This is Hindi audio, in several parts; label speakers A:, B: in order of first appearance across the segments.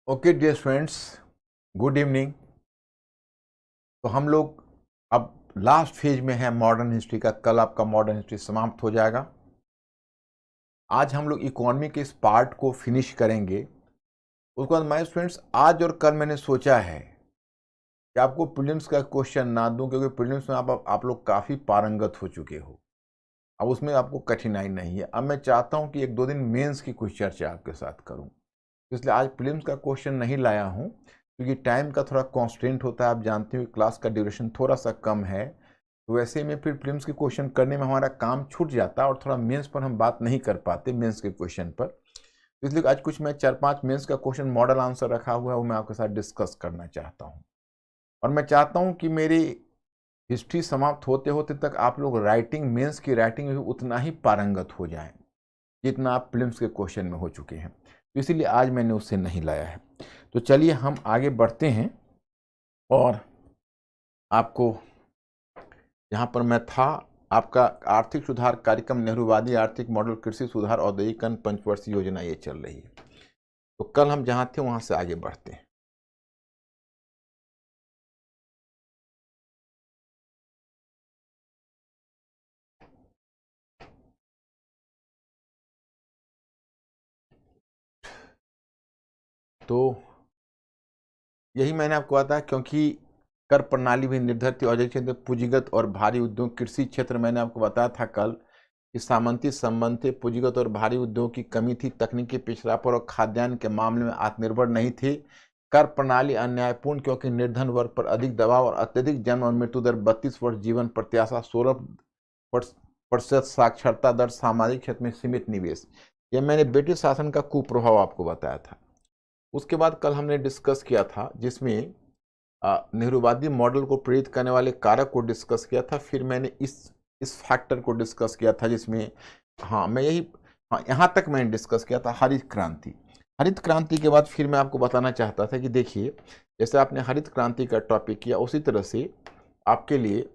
A: Okay dear students, good evening. तो हम लोग अब लास्ट फेज में हैं मॉडर्न हिस्ट्री का। कल आपका मॉडर्न हिस्ट्री समाप्त हो जाएगा। आज हम लोग इकोनॉमी के इस पार्ट को फिनिश करेंगे। उसके बाद माय स्टूडेंट्स, आज और कल मैंने सोचा है कि आपको प्रीलिम्स का क्वेश्चन ना दूं, क्योंकि प्रीलिम्स में आप लोग काफ़ी पारंगत हो चुके हो। अब उसमें आपको कठिनाई नहीं है। अब मैं चाहता हूं कि एक दो दिन मेंस की कुछ चर्चा आपके साथ करूं, इसलिए आज प्रीलिम्स का क्वेश्चन नहीं लाया हूं, क्योंकि टाइम का थोड़ा कॉन्स्टेंट होता है। आप जानते हो क्लास का ड्यूरेशन थोड़ा सा कम है, तो वैसे में फिर प्रीलिम्स के क्वेश्चन करने में हमारा काम छूट जाता है और थोड़ा मेंस पर हम बात नहीं कर पाते मेंस के क्वेश्चन पर। तो इसलिए आज कुछ मैं 4-5 मेंस का क्वेश्चन मॉडल आंसर रखा हुआ है, वो मैं आपके साथ डिस्कस करना चाहता हूँ। और मैं चाहता हूँ कि मेरी हिस्ट्री समाप्त होते होते तक आप लोग राइटिंग, मेंस की राइटिंग में उतना ही पारंगत हो जाएं जितना आप प्रीलिम्स के क्वेश्चन में हो चुके हैं। तो इसीलिए आज मैंने उससे नहीं लाया है। तो चलिए हम आगे बढ़ते हैं। और आपको यहाँ पर मैं था, आपका आर्थिक सुधार कार्यक्रम, नेहरूवादी आर्थिक मॉडल, कृषि सुधार, औद्योगिकरण, पंचवर्षीय योजना, ये चल रही है। तो कल हम जहाँ थे वहाँ से आगे बढ़ते हैं। तो यही मैंने आपको बताया, क्योंकि कर प्रणाली भी निर्धारित थी, औद्योगिक क्षेत्र, पूंजीगत और भारी उद्योग, कृषि क्षेत्र मैंने आपको बताया था कल कि सामंती संबंध थे, पूंजीगत और भारी उद्योग की कमी थी, तकनीकी पिछड़ापन और खाद्यान्न के मामले में आत्मनिर्भर नहीं थी। कर प्रणाली अन्यायपूर्ण क्योंकि निर्धन वर्ग पर अधिक दबाव और अत्यधिक जन्म और मृत्यु दर, 32 वर्ष जीवन प्रत्याशा, 16% साक्षरता दर, सामाजिक क्षेत्र में सीमित निवेश। यह मैंने ब्रिटिश शासन का कुप्रभाव आपको बताया था। उसके बाद कल हमने डिस्कस किया था, जिसमें नेहरूवादी मॉडल को प्रेरित करने वाले कारक को डिस्कस किया था। फिर मैंने इस फैक्टर को डिस्कस किया था, जिसमें यहाँ तक मैंने डिस्कस किया था हरित क्रांति। हरित क्रांति के बाद फिर मैं आपको बताना चाहता था कि देखिए, जैसे आपने हरित क्रांति का टॉपिक किया, उसी तरह से आपके लिए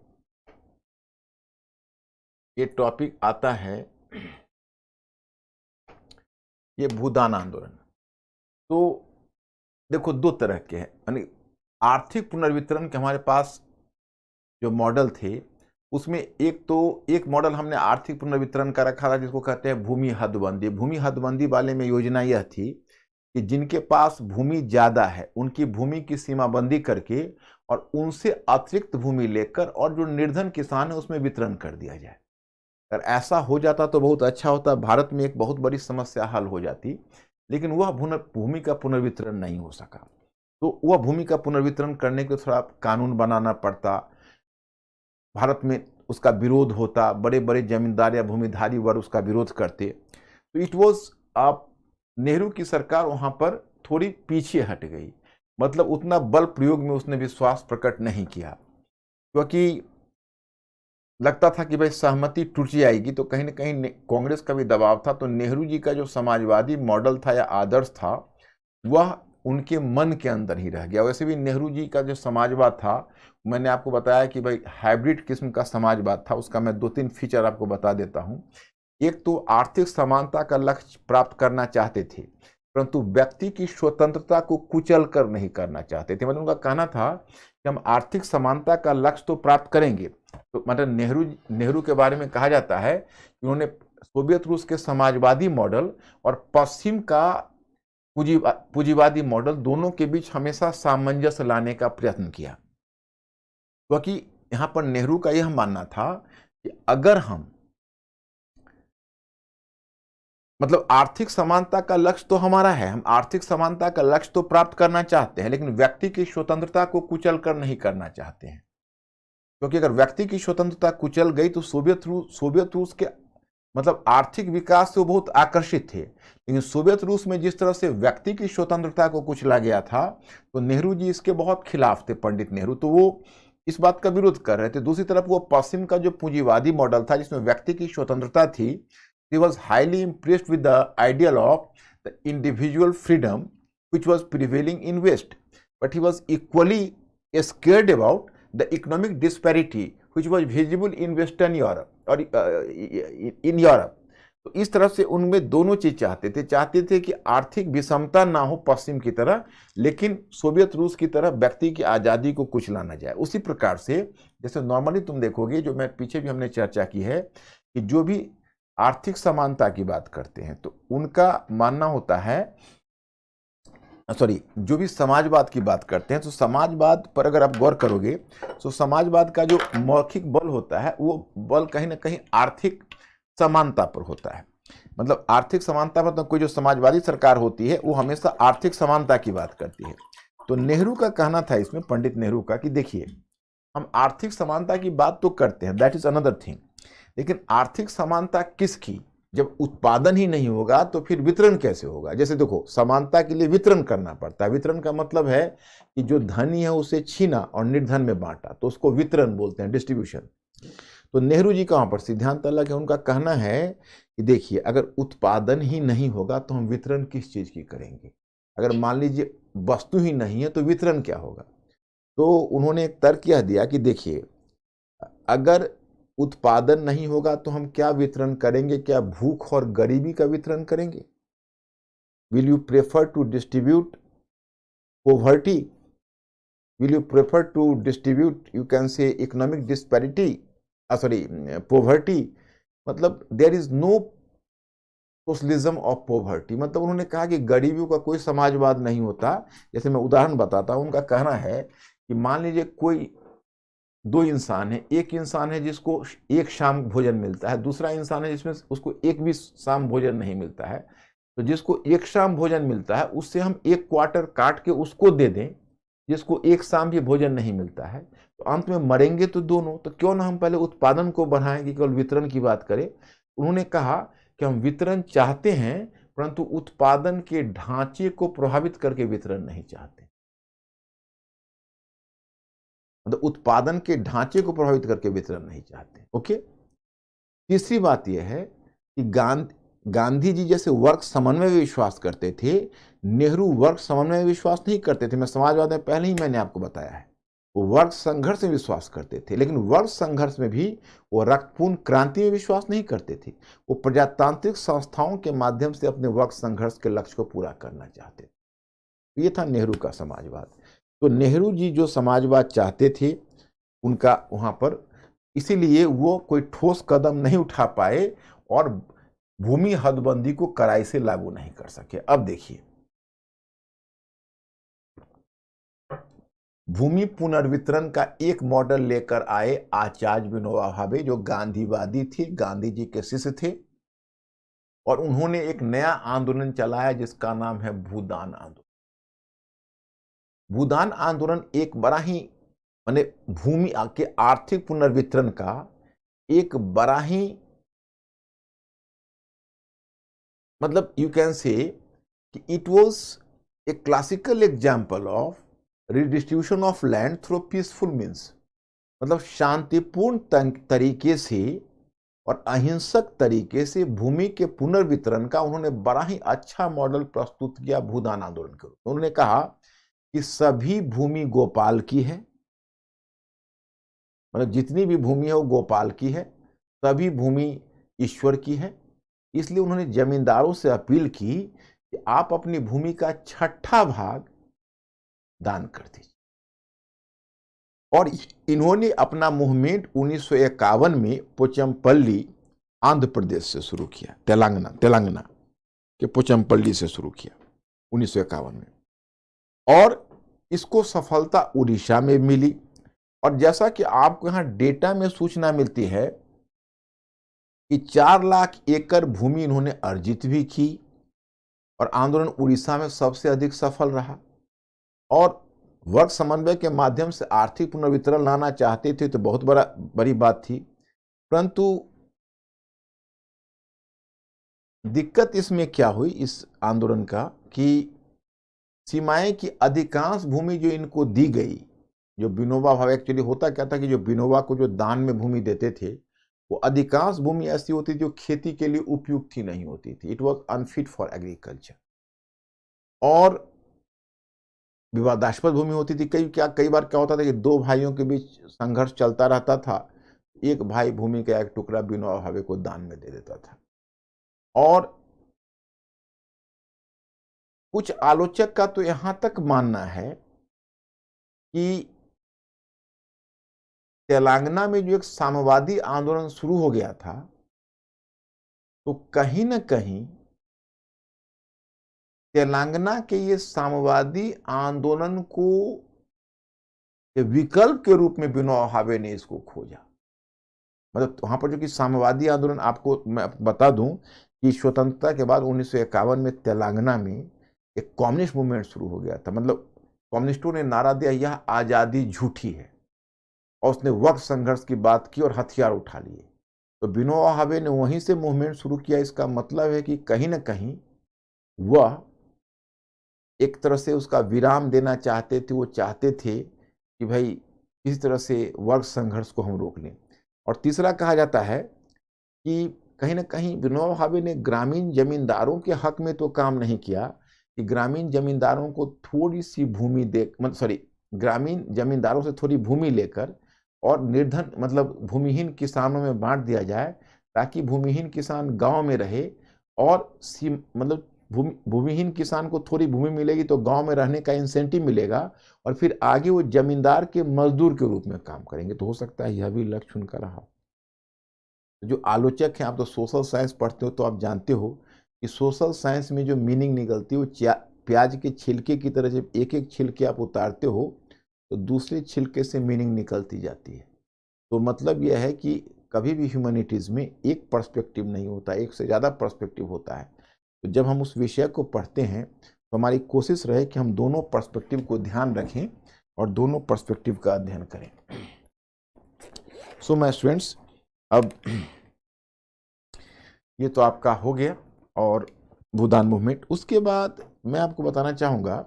A: ये टॉपिक आता है, ये भूदान आंदोलन। तो देखो, दो तरह के हैं, यानी आर्थिक पुनर्वितरण के हमारे पास जो मॉडल थे, उसमें एक मॉडल हमने आर्थिक पुनर्वितरण का रखा था, जिसको कहते हैं भूमि हदबंदी। भूमि हदबंदी वाले में योजना यह थी कि जिनके पास भूमि ज्यादा है उनकी भूमि की सीमाबंदी करके और उनसे अतिरिक्त भूमि लेकर और जो निर्धन किसान है उसमें वितरण कर दिया जाए। अगर ऐसा हो जाता तो बहुत अच्छा होता, भारत में एक बहुत बड़ी समस्या हल हो जाती। लेकिन वह भूमि का पुनर्वितरण नहीं हो सका। तो वह भूमि का पुनर्वितरण करने के थोड़ा कानून बनाना पड़ता, भारत में उसका विरोध होता, बड़े बड़े जमींदार या भूमिधारी वर्ग उसका विरोध करते। तो इट वॉज आप, नेहरू की सरकार वहां पर थोड़ी पीछे हट गई, मतलब उतना बल प्रयोग में उसने विश्वास प्रकट नहीं किया, क्योंकि लगता था कि भाई सहमति टूट जाएगी। तो कहीं ना कहीं कांग्रेस का भी दबाव था। तो नेहरू जी का जो समाजवादी मॉडल था या आदर्श था, वह उनके मन के अंदर ही रह गया। वैसे भी नेहरू जी का जो समाजवाद था, मैंने आपको बताया कि भाई हाइब्रिड किस्म का समाजवाद था। उसका मैं 2-3 फीचर आपको बता देता हूं। एक तो आर्थिक समानता का लक्ष्य प्राप्त करना चाहते थे, परंतु व्यक्ति की स्वतंत्रता को कुचल कर नहीं करना चाहते थे। मतलब उनका कहना था कि हम आर्थिक समानता का लक्ष्य तो प्राप्त करेंगे। तो मतलब नेहरू के बारे में कहा जाता है कि उन्होंने सोवियत रूस के समाजवादी मॉडल और पश्चिम का पूंजीवादी मॉडल, दोनों के बीच हमेशा सामंजस्य लाने का प्रयत्न किया। क्योंकि यहां पर नेहरू का यह मानना था कि अगर हम, मतलब आर्थिक समानता का लक्ष्य तो हमारा है, हम आर्थिक समानता का लक्ष्य तो प्राप्त करना चाहते हैं, लेकिन व्यक्ति की स्वतंत्रता को कुचल कर नहीं करना चाहते हैं। क्योंकि अगर व्यक्ति की स्वतंत्रता कुचल गई तो सोवियत रूस के मतलब आर्थिक विकास से वो बहुत आकर्षित थे, लेकिन सोवियत रूस में जिस तरह से व्यक्ति की स्वतंत्रता को कुचला गया था, तो नेहरू जी इसके बहुत खिलाफ थे, पंडित नेहरू। तो वो इस बात का विरोध कर रहे थे। दूसरी तरफ वो पश्चिम का जो पूंजीवादी मॉडल था, जिसमें व्यक्ति की स्वतंत्रता थी, he was highly impressed with the ideal of the individual freedom which was prevailing in West, but he was equally scared about the economic disparity which was visible in Western Europe or in Europe. तो इस तरह से उनमें दोनों चीज चाहते थे कि आर्थिक विषमता ना हो पश्चिम की तरह, लेकिन सोवियत रूस की तरह व्यक्ति की आजादी को कुचला ना जाए। उसी प्रकार से जैसे नॉर्मली तुम देखोगे, जो मैं पीछे भी हमने चर्चा की है, कि जो भी आर्थिक समानता की बात करते हैं तो उनका मानना होता है, सॉरी, जो भी समाजवाद की बात करते हैं तो समाजवाद पर अगर आप गौर करोगे तो समाजवाद का जो मौखिक बल होता है वो बल कहीं ना कहीं आर्थिक समानता पर होता है। मतलब आर्थिक समानता मतलब कोई जो समाजवादी सरकार होती है वो हमेशा आर्थिक समानता की बात करती है। तो नेहरू का कहना था इसमें, पंडित नेहरू का, कि देखिए हम आर्थिक समानता की बात तो करते हैं, दैट इज अनदर थिंग, लेकिन आर्थिक समानता किसकी? जब उत्पादन ही नहीं होगा तो फिर वितरण कैसे होगा? जैसे देखो, समानता के लिए वितरण करना पड़ता है। वितरण का मतलब है कि जो धनी है उसे छीना और निर्धन में बांटा, तो उसको वितरण बोलते हैं, डिस्ट्रीब्यूशन। तो नेहरू जी का वहां पर सिद्धांत अलग है। उनका कहना है कि देखिए अगर उत्पादन ही नहीं होगा तो हम वितरण किस चीज की करेंगे? अगर मान लीजिए वस्तु ही नहीं है तो वितरण क्या होगा? तो उन्होंने एक तर्क यह दिया कि देखिए अगर उत्पादन नहीं होगा तो हम क्या वितरण करेंगे? क्या भूख और गरीबी का वितरण करेंगे? Will you prefer to distribute poverty? Will you prefer to distribute, you can say, economic disparity, sorry, poverty? मतलब there is no socialism of poverty. मतलब उन्होंने कहा कि गरीबियों का कोई समाजवाद नहीं होता। जैसे मैं उदाहरण बताता हूं, उनका कहना है कि मान लीजिए कोई दो इंसान है, एक इंसान है जिसको एक शाम भोजन मिलता है, दूसरा इंसान है जिसमें उसको एक भी शाम भोजन नहीं मिलता है। तो जिसको एक शाम भोजन मिलता है उससे हम एक क्वार्टर काट के उसको दे दें, जिसको एक शाम भी भोजन नहीं मिलता है, तो अंत में मरेंगे तो दोनों। तो क्यों ना हम पहले उत्पादन को बढ़ाएं कि केवल वितरण की बात करें। उन्होंने कहा कि हम वितरण चाहते हैं परंतु उत्पादन के ढांचे को प्रभावित करके वितरण नहीं चाहते। मतलब उत्पादन के ढांचे को प्रभावित करके वितरण नहीं चाहते। ओके। तीसरी बात यह है कि गांधी जी जैसे वर्ग समन्वय में विश्वास करते थे, नेहरू वर्ग समन्वय में विश्वास नहीं करते थे। मैं समाजवाद में पहले ही मैंने आपको बताया है, वो वर्ग संघर्ष में विश्वास करते थे, लेकिन वर्ग संघर्ष में भी वो रक्तपूर्ण क्रांति में विश्वास नहीं करते थे। वो प्रजातांत्रिक संस्थाओं के माध्यम से अपने वर्ग संघर्ष के लक्ष्य को पूरा करना चाहते थे। ये था नेहरू का समाजवाद। तो नेहरू जी जो समाजवाद चाहते थे उनका वहां पर, इसीलिए वो कोई ठोस कदम नहीं उठा पाए और भूमि हदबंदी को कड़ाई से लागू नहीं कर सके। अब देखिए, भूमि पुनर्वितरण का एक मॉडल लेकर आए आचार्य विनोबा भावे, जो गांधीवादी थे, गांधी जी के शिष्य थे, और उन्होंने एक नया आंदोलन चलाया जिसका नाम है भूदान आंदोलन। भूदान आंदोलन एक बड़ा ही, माने भूमि के आर्थिक पुनर्वितरण का एक बड़ा ही, मतलब यू कैन से कि it was a classical example of redistribution of land through peaceful means. मतलब शांतिपूर्ण तरीके से और अहिंसक तरीके से भूमि के पुनर्वितरण का उन्होंने बड़ा ही अच्छा मॉडल प्रस्तुत किया भूदान आंदोलन के रूप में। उन्होंने कहा कि सभी भूमि गोपाल की है, मतलब जितनी भी भूमि है वो गोपाल की है, सभी भूमि ईश्वर की है। इसलिए उन्होंने जमींदारों से अपील की कि आप अपनी भूमि का 6ठा भाग दान कर दीजिए। और इन्होंने अपना मूवमेंट 1951 में पोचमपल्ली, आंध्र प्रदेश से शुरू किया, तेलंगाना के पोचमपल्ली से शुरू किया 1951 में, और इसको सफलता उड़ीसा में मिली। और जैसा कि आपको यहां डेटा में सूचना मिलती है कि 4 लाख एकड़ भूमि इन्होंने अर्जित भी की, और आंदोलन उड़ीसा में सबसे अधिक सफल रहा। और वर्ग समन्वय के माध्यम से आर्थिक पुनर्वितरण लाना चाहते थे तो बहुत बड़ी बात थी, परंतु दिक्कत इसमें क्या हुई इस आंदोलन का कि सीमाएं की अधिकांश भूमि जो इनको दी गई, जो विनोबा भावे, एक्चुअली होता क्या था कि जो विनोबा को जो दान में भूमि देते थे वो अधिकांश भूमि ऐसी होती जो खेती के लिए उपयुक्त ही नहीं होती थी, it was unfit for agriculture, और विवादास्पद भूमि होती थी। कई बार क्या होता था कि दो भाइयों के बीच संघर्ष चलता रहता था, एक भाई भूमि का एक टुकड़ा विनोबा भावे को दान में दे देता था। और कुछ आलोचक का तो यहां तक मानना है कि तेलंगाना में जो एक साम्यवादी आंदोलन शुरू हो गया था, तो कहीं ना कहीं तेलंगाना के ये साम्यवादी आंदोलन को विकल्प के रूप में विनोबा भावे ने इसको खोजा। मतलब वहां पर जो कि साम्यवादी आंदोलन, आपको मैं बता दूं कि स्वतंत्रता के बाद 1951 में तेलंगाना में एक कम्युनिस्ट मूवमेंट शुरू हो गया था। मतलब कम्युनिस्टों ने नारा दिया, यह आजादी झूठी है, और उसने वक्त संघर्ष की बात की और हथियार उठा लिए। तो विनोबा भावे ने वहीं से मूवमेंट शुरू किया। इसका मतलब है कि कहीं ना कहीं वह एक तरह से उसका विराम देना चाहते थे। वो चाहते थे कि भाई किसी तरह से वर्ग संघर्ष को हम रोक लें। और तीसरा कहा जाता है कि कहीं ना कहीं विनोबा भावे ने ग्रामीण जमींदारों के हक में तो काम नहीं किया, कि ग्रामीण जमींदारों को थोड़ी सी भूमि दे, मतलब ग्रामीण जमींदारों से थोड़ी भूमि लेकर और निर्धन मतलब भूमिहीन किसानों में बांट दिया जाए, ताकि भूमिहीन किसान गांव में रहे और मतलब भूमिहीन किसान को थोड़ी भूमि मिलेगी तो गांव में रहने का इंसेंटिव मिलेगा, और फिर आगे वो जमींदार के मजदूर के रूप में काम करेंगे। तो हो सकता है यह भी लक्ष्य उनका रहा। जो आलोचक हैं, आप तो सोशल साइंस पढ़ते हो तो आप जानते हो कि सोशल साइंस में जो मीनिंग निकलती है वो प्याज के छिलके की तरह, जब एक एक छिलके आप उतारते हो तो दूसरे छिलके से मीनिंग निकलती जाती है। तो मतलब यह है कि कभी भी ह्यूमैनिटीज़ में एक पर्सपेक्टिव नहीं होता, एक से ज़्यादा पर्सपेक्टिव होता है। तो जब हम उस विषय को पढ़ते हैं तो हमारी कोशिश रहे कि हम दोनों पर्सपेक्टिव को ध्यान रखें और दोनों पर्सपेक्टिव का अध्ययन करें। सो माय स्टूडेंट्स, अब ये तो आपका हो गया और भूदान मूवमेंट। उसके बाद मैं आपको बताना चाहूँगा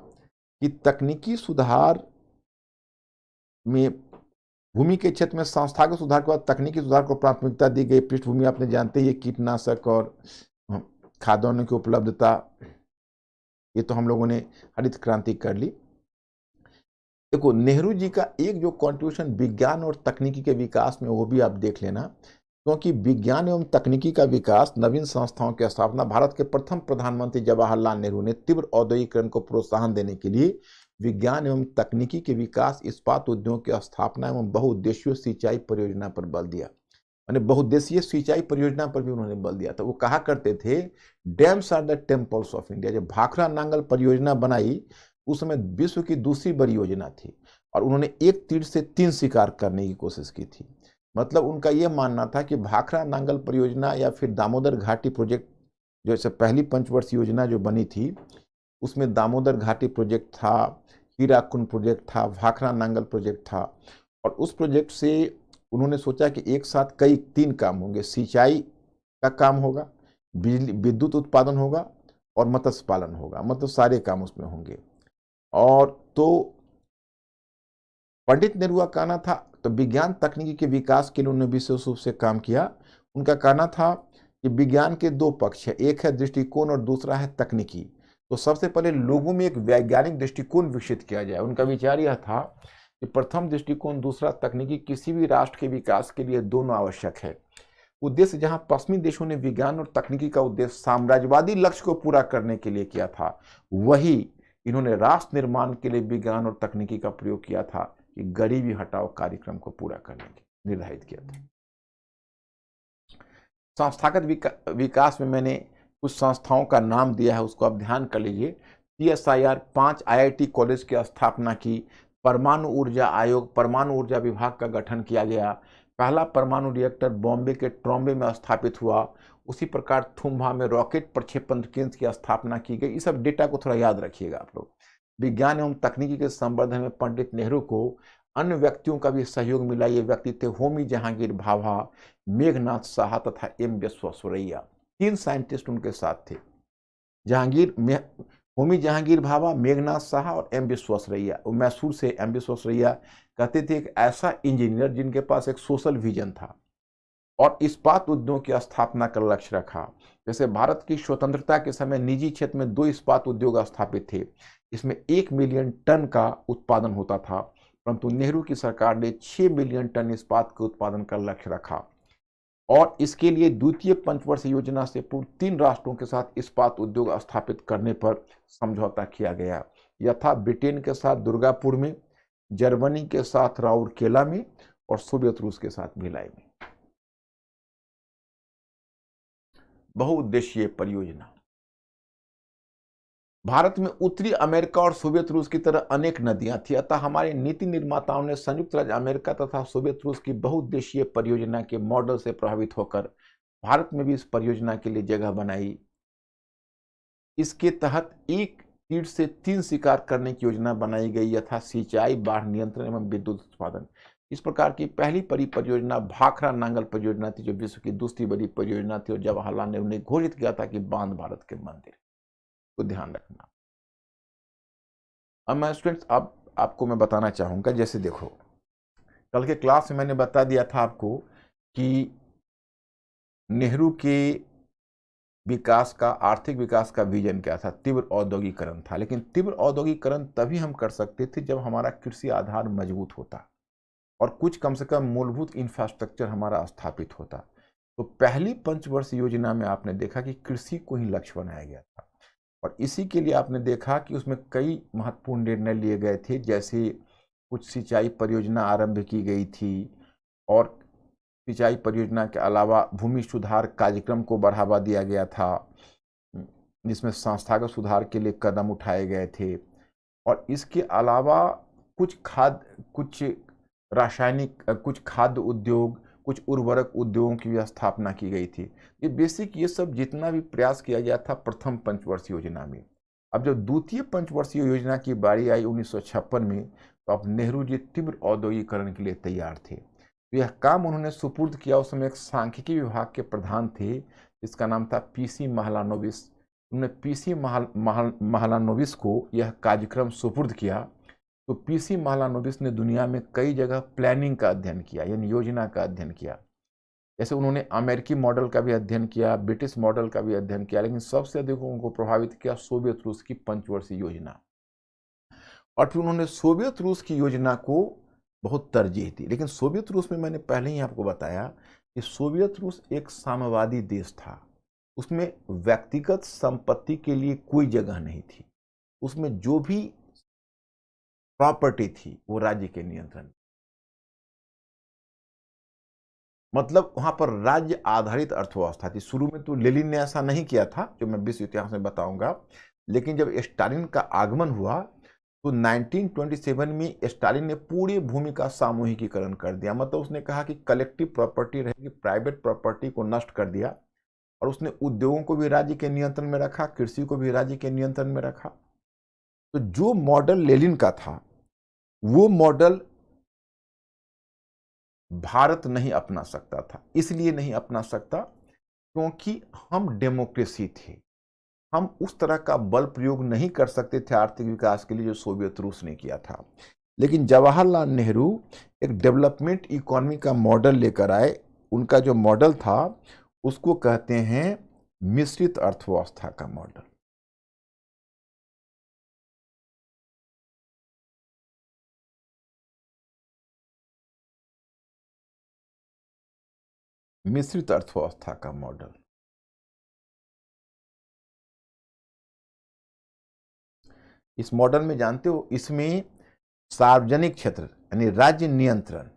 A: कि तकनीकी सुधार में भूमि के क्षेत्र में संस्थागत सुधार के बाद तकनीकी सुधार को प्राथमिकता दी गई। पृष्ठभूमि आपने जानते ही, कीटनाशक और खाद्यान्नों की उपलब्धता, ये तो हम लोगों ने हरित क्रांति कर ली। देखो, नेहरू जी का एक जो कंट्रीब्यूशन विज्ञान और तकनीकी के विकास में, वो भी आप देख लेना, क्योंकि विज्ञान एवं तकनीकी का विकास, नवीन संस्थाओं की स्थापना, भारत के प्रथम प्रधानमंत्री जवाहरलाल नेहरू ने तीव्र औद्योगिकरण को प्रोत्साहन देने के लिए विज्ञान एवं तकनीकी के विकास, इस्पात उद्योग की स्थापना एवं बहुउद्देशीय सिंचाई परियोजना पर बल दिया। यानी बहुउद्देशीय सिंचाई परियोजना पर भी उन्होंने बल दिया था। वो कहा करते थे, dams are the temples of India. जब भाखड़ा नांगल परियोजना बनाई, उस समय विश्व की दूसरी बड़ी योजना थी, और उन्होंने एक तीर से 3 शिकार करने की कोशिश की थी। मतलब उनका यह मानना था कि भाखड़ा नांगल परियोजना या फिर दामोदर घाटी प्रोजेक्ट, जो इससे पहली पंचवर्षीय योजना जो बनी थी, उसमें दामोदर घाटी प्रोजेक्ट था, हीराकुंड प्रोजेक्ट था, भाखड़ा नांगल प्रोजेक्ट था। और उस प्रोजेक्ट से उन्होंने सोचा कि एक साथ कई 3 काम होंगे, सिंचाई का काम होगा, बिजली विद्युत उत्पादन होगा और मत्स्य पालन होगा, मतलब सारे काम उसमें होंगे। और तो पंडित नेहरू का कहना था, तो विज्ञान तकनीकी के विकास के लिए उन्होंने विशेष रूप से काम किया। उनका कहना था कि विज्ञान के 2 पक्ष है, एक है दृष्टिकोण और दूसरा है तकनीकी। तो सबसे पहले लोगों में एक वैज्ञानिक दृष्टिकोण विकसित किया जाए। उनका विचार यह था कि प्रथम दृष्टिकोण, दूसरा तकनीकी, किसी भी राष्ट्र के विकास के लिए दोनों आवश्यक है। उद्देश्य, जहां पश्चिमी देशों ने विज्ञान और तकनीकी का उद्देश्य साम्राज्यवादी लक्ष्य को पूरा करने के लिए किया था, वही इन्होंने राष्ट्र निर्माण के लिए विज्ञान और तकनीकी का प्रयोग किया था, कि गरीबी हटाओ कार्यक्रम को पूरा करने के निर्धारित किया था। संस्थागत विकास में मैंने कुछ संस्थाओं का नाम दिया है, उसको आप ध्यान कर लीजिए। CSIR 5 IIT कॉलेज की स्थापना की, परमाणु ऊर्जा आयोग, परमाणु ऊर्जा विभाग का गठन किया गया, पहला परमाणु रिएक्टर बॉम्बे के ट्रॉम्बे में स्थापित हुआ, उसी प्रकार थुम्बा में रॉकेट प्रक्षेपण केंद्र की स्थापना की गई। इस सब डेटा को थोड़ा याद रखिएगा आप लोग। विज्ञान एवं तकनीकी के संवर्धन में पंडित नेहरू को अन्य व्यक्तियों का भी सहयोग मिला। ये व्यक्ति थे होमी जहांगीर भाभा, मेघनाथ साहा तथा M विश्वेश्वरैया। 3 साइंटिस्ट उनके साथ थे, होमी जहांगीर भाभा, मेघनाथ साहा और M विश्वेश्वरैया। मैसूर से M विश्वेश्वरैया कहते थे एक ऐसा इंजीनियर जिनके पास एक सोशल विजन था और इस्पात उद्योग की स्थापना का लक्ष्य रखा। जैसे भारत की स्वतंत्रता के समय निजी क्षेत्र में 2 इस्पात उद्योग स्थापित थे, इसमें 1 मिलियन टन का उत्पादन होता था, परंतु नेहरू की सरकार ने 6 मिलियन टन इस्पात के उत्पादन का लक्ष्य रखा। और इसके लिए द्वितीय पंचवर्षीय योजना से पूर्व 3 राष्ट्रों के साथ इस्पात उद्योग स्थापित करने पर समझौता किया गया। यह था ब्रिटेन के साथ दुर्गापुर में, जर्मनी के साथ राउरकेला में और सोवियत रूस के साथ भिलाई में। बहुउद्देशीय परियोजना। भारत में उत्तरी अमेरिका और सोवियत रूस की तरह अनेक नदियां थी, अतः हमारे नीति निर्माताओं ने संयुक्त राज्य अमेरिका तथा सोवियत रूस की बहुउद्देशीय परियोजना के मॉडल से प्रभावित होकर भारत में भी इस परियोजना के लिए जगह बनाई। इसके तहत एक तीर से 3 शिकार करने की योजना बनाई गई, यथा सिंचाई, बाढ़ नियंत्रण एवं विद्युत उत्पादन। इस प्रकार की पहली बड़ी परियोजना भाखड़ा नांगल परियोजना थी, जो विश्व की दूसरी बड़ी परियोजना थी और जवाहरलाल नेहरू ने घोषित किया था कि बांध भारत के मंदिर को ध्यान रखना। अब मैं स्टूडेंट्स आपको मैं बताना चाहूंगा, जैसे देखो कल के क्लास में मैंने बता दिया था आपको कि नेहरू के विकास का, आर्थिक विकास का विजन क्या था, तीव्र औद्योगिकरण था। लेकिन तीव्र औद्योगिकरण तभी हम कर सकते थे जब हमारा कृषि आधार मजबूत होता और कुछ कम से कम मूलभूत इंफ्रास्ट्रक्चर हमारा स्थापित होता। तो पहली पंचवर्षीय योजना में आपने देखा कि कृषि को ही लक्ष्य बनाया गया था और इसी के लिए आपने देखा कि उसमें कई महत्वपूर्ण निर्णय लिए गए थे, जैसे कुछ सिंचाई परियोजना आरंभ की गई थी और सिंचाई परियोजना के अलावा भूमि सुधार कार्यक्रम को बढ़ावा दिया गया था, जिसमें संस्थागत सुधार के लिए कदम उठाए गए थे। और इसके अलावा कुछ रासायनिक, कुछ खाद्य उद्योग, कुछ उर्वरक उद्योगों की भी स्थापना की गई थी। ये सब जितना भी प्रयास किया गया था प्रथम पंचवर्षीय योजना में। अब जब द्वितीय पंचवर्षीय योजना की बारी आई 1956 में, तो अब नेहरू जी तीव्र औद्योगिकरण के लिए तैयार थे। तो यह काम उन्होंने सुपुर्द किया। उस समय एक सांख्यिकी विभाग के प्रधान थे जिसका नाम था पीसी महालानोबिस। उन्होंने पीसी महालानोबिस को यह कार्यक्रम सुपुर्द किया। तो पीसी महालानोबिस ने दुनिया में कई जगह प्लानिंग का अध्ययन किया, यानी योजना का अध्ययन किया। जैसे उन्होंने अमेरिकी मॉडल का भी अध्ययन किया, ब्रिटिश मॉडल का भी अध्ययन किया, लेकिन सबसे अधिक उनको प्रभावित किया सोवियत रूस की पंचवर्षीय योजना। और फिर उन्होंने सोवियत रूस की योजना को बहुत तरजीह दी। लेकिन सोवियत रूस में मैंने पहले ही आपको बताया कि सोवियत रूस एक साम्यवादी देश था। उसमें व्यक्तिगत संपत्ति के लिए कोई जगह नहीं थी। उसमें जो भी प्रॉपर्टी थी वो राज्य के नियंत्रण, मतलब वहां पर राज्य आधारित अर्थव्यवस्था थी। शुरू में तो लेनिन ने ऐसा नहीं किया था, जो मैं विश्व इतिहास में बताऊंगा। लेकिन जब स्टालिन का आगमन हुआ तो 1927 में स्टालिन ने पूरी भूमि का सामूहिकीकरण कर दिया। मतलब उसने कहा कि कलेक्टिव प्रॉपर्टी रहेगी, प्राइवेट प्रॉपर्टी को नष्ट कर दिया। और उसने उद्योगों को भी राज्य के नियंत्रण में रखा, कृषि को भी राज्य के नियंत्रण में रखा। तो जो मॉडल लेनिन का था वो मॉडल भारत नहीं अपना सकता था। इसलिए नहीं अपना सकता क्योंकि हम डेमोक्रेसी थे। हम उस तरह का बल प्रयोग नहीं कर सकते थे आर्थिक विकास के लिए जो सोवियत रूस ने किया था। लेकिन जवाहरलाल नेहरू एक डेवलपमेंट इकोनॉमी का मॉडल लेकर आए। उनका जो मॉडल था उसको कहते हैं मिश्रित अर्थव्यवस्था का मॉडल। मिश्रित अर्थव्यवस्था का मॉडल। इस मॉडल में जानते हो, इसमें सार्वजनिक क्षेत्र यानी राज्य नियंत्रण,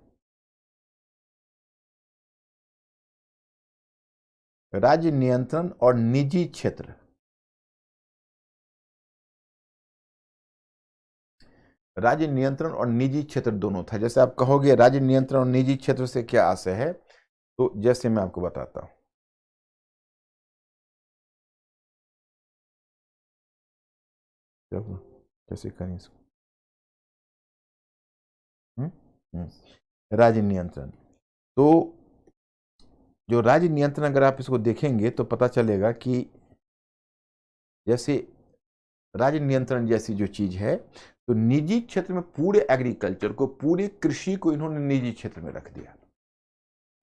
A: और निजी क्षेत्र, राज्य नियंत्रण और निजी क्षेत्र दोनों था। जैसे आप कहोगे राज्य नियंत्रण और निजी क्षेत्र से क्या आशय है, तो जैसे मैं आपको बताता हूं। कैसे करें इसको? राज्य नियंत्रण। तो जो राज्य नियंत्रण अगर आप इसको देखेंगे तो पता चलेगा कि जैसे राज्य नियंत्रण जैसी जो चीज है, तो निजी क्षेत्र में पूरे एग्रीकल्चर को, पूरी कृषि को इन्होंने निजी क्षेत्र में रख दिया।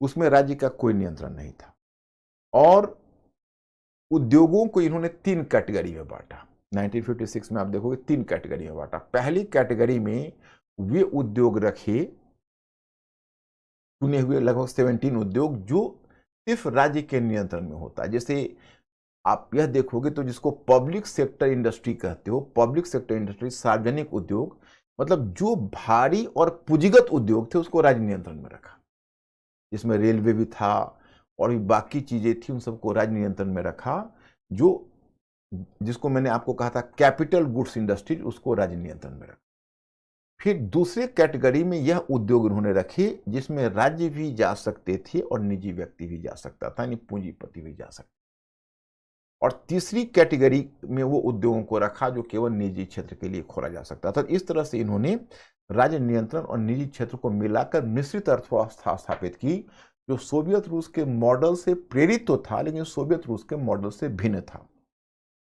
A: उसमें राज्य का कोई नियंत्रण नहीं था। और उद्योगों को इन्होंने 3 कैटेगरी में बांटा। 1956 में आप देखोगे 3 कैटेगरी में बांटा। पहली कैटेगरी में वे उद्योग रखे, चुने हुए लगभग 17 उद्योग, जो सिर्फ राज्य के नियंत्रण में होता है। जैसे आप यह देखोगे तो जिसको पब्लिक सेक्टर इंडस्ट्री कहते हो, पब्लिक सेक्टर इंडस्ट्री सार्वजनिक उद्योग, मतलब जो भारी और पूंजीगत उद्योग थे उसको राज्य नियंत्रण में रखा, जिसमें रेलवे भी था और भी बाकी चीजें थी, उन सबको राज्य नियंत्रण में रखा। जो जिसको मैंने आपको कहा था कैपिटल गुड्स इंडस्ट्री, उसको राज्य नियंत्रण में रखा। फिर दूसरे कैटेगरी में यह उद्योग उन्होंने रखे जिसमें राज्य भी जा सकते थे और निजी व्यक्ति भी जा सकता था, यानी पूंजीपति भी जा सकता। और तीसरी कैटेगरी में वो उद्योगों को रखा जो केवल निजी क्षेत्र के लिए खोला जा सकता था। इस तरह से इन्होंने राज्य नियंत्रण और निजी क्षेत्र को मिलाकर मिश्रित अर्थव्यवस्था स्थापित की, जो सोवियत रूस के मॉडल से प्रेरित तो था लेकिन सोवियत रूस के मॉडल से भिन्न था।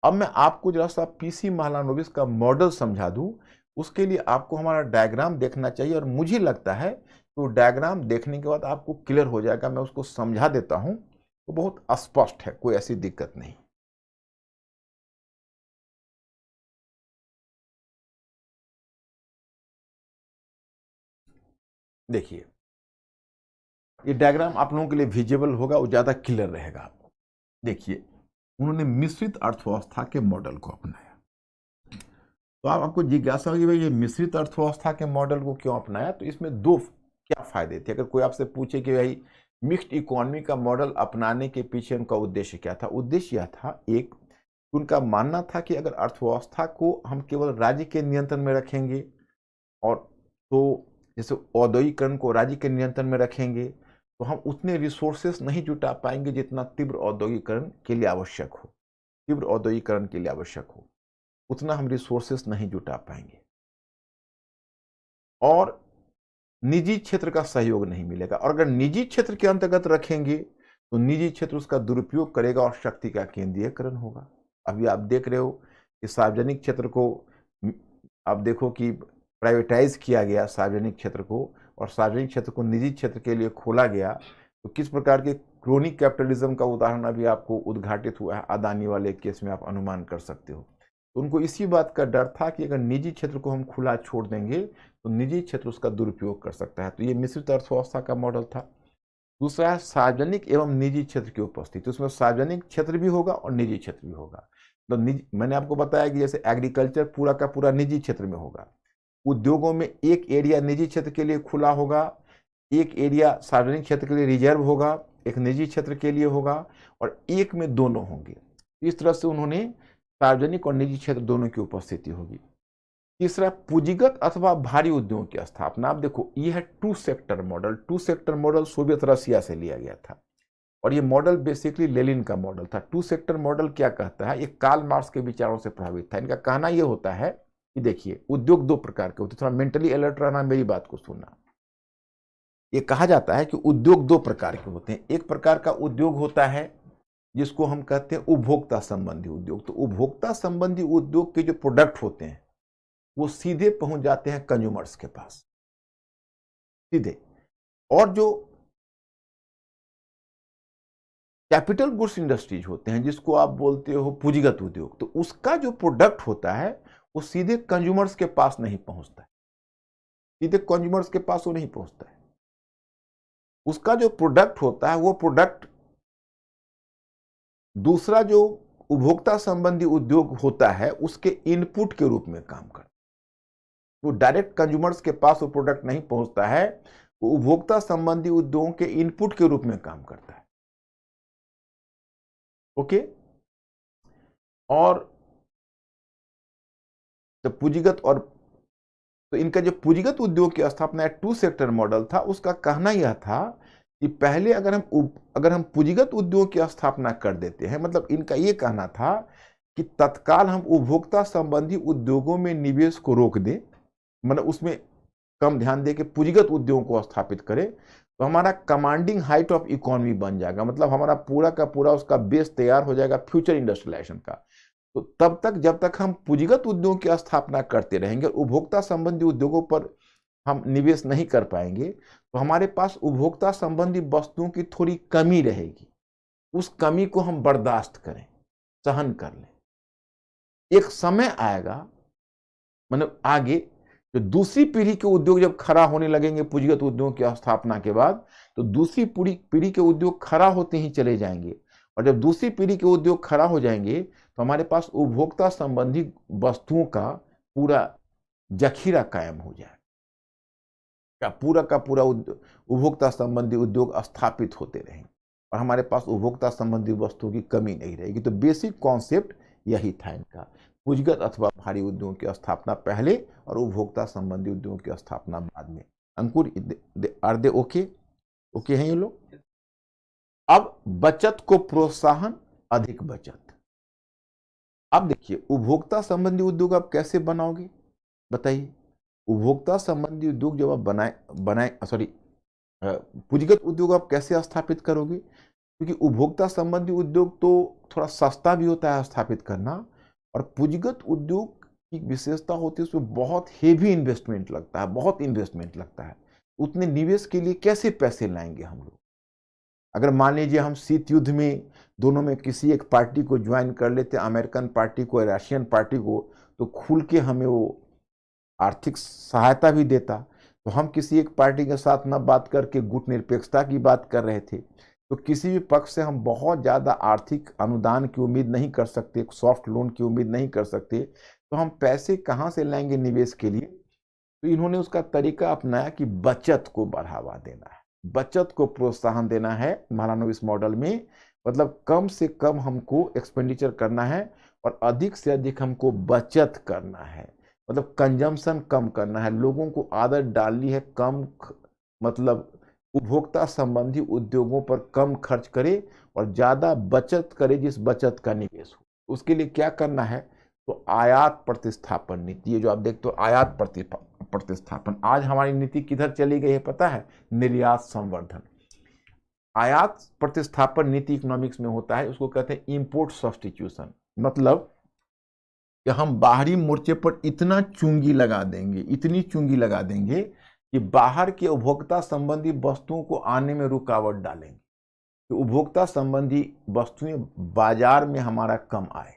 A: अब मैं आपको जरा सा पीसी महालनोबिस का मॉडल समझा दूं, उसके लिए आपको हमारा डायग्राम देखना चाहिए, और मुझे लगता है तो डायग्राम देखने के बाद आपको क्लियर हो जाएगा। मैं उसको समझा देता हूं, तो बहुत स्पष्ट है, कोई ऐसी दिक्कत नहीं। देखिए, ये डायग्राम आप लोगों के लिए विजिबल होगा, वो ज्यादा क्लियर रहेगा आपको। देखिए, उन्होंने मिश्रित अर्थव्यवस्था के मॉडल को अपनाया। तो आपको जिज्ञासा होगी भाई ये मिश्रित अर्थव्यवस्था के मॉडल को क्यों अपनाया, तो इसमें दो क्या फायदे थे। अगर कोई आपसे पूछे कि भाई मिक्स्ड इकोनॉमी का मॉडल अपनाने के पीछे उनका उद्देश्य क्या था, उद्देश्य यह था, एक, उनका मानना था कि अगर अर्थव्यवस्था को हम केवल राज्य के नियंत्रण में रखेंगे, और तो जैसे औद्योगिकरण को राज्य के नियंत्रण में रखेंगे, तो हम उतने रिसोर्सेस नहीं जुटा पाएंगे जितना तीव्र औद्योगिकरण के लिए आवश्यक हो, तीव्र औद्योगिकरण के लिए आवश्यक हो, उतना हम रिसोर्सेस नहीं जुटा पाएंगे, और निजी क्षेत्र का सहयोग नहीं मिलेगा। और अगर निजी क्षेत्र के अंतर्गत रखेंगे तो निजी क्षेत्र उसका दुरुपयोग करेगा और शक्ति का केंद्रीयकरण होगा। अभी आप देख रहे हो कि सार्वजनिक क्षेत्र को आप देखो कि प्राइवेटाइज किया गया सार्वजनिक क्षेत्र को, और सार्वजनिक क्षेत्र को निजी क्षेत्र के लिए खोला गया। तो किस प्रकार के क्रोनिक कैपिटलिज्म का उदाहरण अभी आपको उद्घाटित हुआ है अदानी वाले केस में, आप अनुमान कर सकते हो। तो उनको इसी बात का डर था कि अगर निजी क्षेत्र को हम खुला छोड़ देंगे तो निजी क्षेत्र उसका दुरुपयोग कर सकता है। तो ये मिश्रित अर्थव्यवस्था का मॉडल था। दूसरा है सार्वजनिक एवं निजी क्षेत्र की उपस्थिति, उसमें सार्वजनिक क्षेत्र भी होगा और निजी क्षेत्र भी होगा। तो मैंने आपको बताया कि जैसे एग्रीकल्चर पूरा का पूरा निजी क्षेत्र में होगा, उद्योगों में एक एरिया निजी क्षेत्र के लिए खुला होगा, एक एरिया सार्वजनिक क्षेत्र के लिए रिजर्व होगा, एक निजी क्षेत्र के लिए होगा, और एक में दोनों होंगे। इस तरह से उन्होंने सार्वजनिक और निजी क्षेत्र दोनों की उपस्थिति होगी। तीसरा, पूंजीगत अथवा भारी उद्योगों की स्थापना। आप देखो, यह है two sector model. Two sector model Soviet Russia से लिया गया था, और यह मॉडल बेसिकली लेनिन का मॉडल था। टू सेक्टर मॉडल क्या कहता है, ये कार्ल मार्क्स के विचारों से प्रभावित था। इनका कहना यह होता है कि देखिए, उद्योग दो प्रकार के होते हैं, थोड़ा मेंटली अलर्ट रहना, मेरी बात को सुनना। यह कहा जाता है कि उद्योग दो प्रकार के होते हैं। एक प्रकार का उद्योग होता है जिसको हम कहते हैं उपभोक्ता संबंधी उद्योग। तो उपभोक्ता संबंधी उद्योग के जो प्रोडक्ट होते हैं वो सीधे पहुंच जाते हैं कंज्यूमर्स के पास, सीधे। और जो कैपिटल गुड्स इंडस्ट्रीज होते हैं, जिसको आप बोलते हो पूंजीगत उद्योग, तो उसका जो प्रोडक्ट होता है वो सीधे कंज्यूमर्स के पास नहीं पहुंचता है, सीधे कंज्यूमर्स के पास वो नहीं पहुंचता है। उसका जो प्रोडक्ट होता है वो प्रोडक्ट दूसरा जो उपभोक्ता संबंधी उद्योग होता है उसके इनपुट के रूप में काम करता है। वो डायरेक्ट कंज्यूमर्स के पास वो प्रोडक्ट नहीं पहुंचता है, वो उपभोक्ता संबंधी उद्योगों के इनपुट के रूप में काम करता है। ओके। और तो पूंजीगत, और तो इनका जो पूंजीगत उद्योग की स्थापना टू सेक्टर मॉडल था, उसका कहना यह था कि पहले अगर हम पूंजीगत उद्योग की स्थापना कर देते हैं, मतलब इनका यह कहना था कि तत्काल हम उपभोक्ता संबंधी उद्योगों में निवेश को रोक दें, मतलब उसमें कम ध्यान दे के पूंजीगत उद्योगों को स्थापित करें, तो हमारा कमांडिंग हाइट ऑफ इकोनॉमी बन जाएगा। मतलब हमारा पूरा का पूरा उसका बेस तैयार हो जाएगा फ्यूचर इंडस्ट्रियलाइजेशन का। तो तब तक जब तक हम पूंजीगत उद्योगों की स्थापना करते रहेंगे, उपभोक्ता संबंधी उद्योगों पर हम निवेश नहीं कर पाएंगे, तो हमारे पास उपभोक्ता संबंधी वस्तुओं की थोड़ी कमी रहेगी। उस कमी को हम बर्दाश्त करें, सहन कर लें। एक समय आएगा, मतलब आगे, तो दूसरी पीढ़ी के उद्योग जब खड़ा होने लगेंगे पूंजीगत उद्योगों की स्थापना के बाद, तो दूसरी पीढ़ी के उद्योग खड़ा होते ही चले जाएंगे। और जब दूसरी पीढ़ी के उद्योग खड़ा हो जाएंगे तो हमारे पास उपभोक्ता संबंधी वस्तुओं का पूरा जखीरा कायम हो जाएगा। पूरा का पूरा उपभोक्ता संबंधी उद्योग स्थापित होते रहेंगे और हमारे पास उपभोक्ता संबंधी वस्तुओं की कमी नहीं रहेगी। तो बेसिक कॉन्सेप्ट यही था इनका, पूंजीगत अथवा भारी उद्योगों की स्थापना पहले और उपभोक्ता संबंधी उद्योगों की स्थापना बाद में। अंकुर, आर दे ओके? ओके हैं ये लोग? अब बचत को प्रोत्साहन, अधिक बचत। अब देखिए उपभोक्ता संबंधी उद्योग आप कैसे बनाओगे बताइए। उपभोक्ता संबंधी उद्योग जब आप पूंजीगत उद्योग आप कैसे स्थापित करोगे? क्योंकि उपभोक्ता संबंधी उद्योग तो थोड़ा सस्ता भी होता है स्थापित करना, और पूंजीगत उद्योग की विशेषता होती है उसमें बहुत हेवी इन्वेस्टमेंट लगता है, बहुत इन्वेस्टमेंट लगता है। उतने निवेश के लिए कैसे पैसे लाएंगे हम लोग? अगर मान लीजिए हम शीत युद्ध में दोनों में किसी एक पार्टी को ज्वाइन कर लेते, अमेरिकन पार्टी को, रशियन पार्टी को, तो खुल के हमें वो आर्थिक सहायता भी देता। तो हम किसी एक पार्टी के साथ न बात करके गुट निरपेक्षता की बात कर रहे थे, तो किसी भी पक्ष से हम बहुत ज़्यादा आर्थिक अनुदान की उम्मीद नहीं कर सकते, सॉफ्ट लोन की उम्मीद नहीं कर सकते। तो हम पैसे कहाँ से लाएंगे निवेश के लिए? तो इन्होंने उसका तरीका अपनाया कि बचत को बढ़ावा देना है, बचत को प्रोत्साहन देना है महालनोबिस मॉडल में। मतलब कम से कम हमको एक्सपेंडिचर करना है और अधिक से अधिक हमको बचत करना है, मतलब कंजम्पशन कम करना है। लोगों को आदत डालनी है कम, मतलब उपभोक्ता संबंधी उद्योगों पर कम खर्च करे और ज़्यादा बचत करे, जिस बचत का निवेश हो। उसके लिए क्या करना है? तो आयात प्रतिस्थापन नीति, ये जो आप देखते हो आयात प्रतिस्थापन, आज हमारी नीति किधर चली गई है पता है? निर्यात संवर्धन। आयात प्रतिस्थापन नीति इकोनॉमिक्स में होता है, उसको कहते हैं इंपोर्ट सब्स्टिट्यूशन। मतलब कि हम बाहरी मोर्चे पर इतना चुंगी लगा देंगे, इतनी चुंगी लगा देंगे कि बाहर के उपभोक्ता संबंधी वस्तुओं को आने में रुकावट डालेंगे, तो उपभोक्ता संबंधी वस्तुएं बाजार में हमारा कम आए।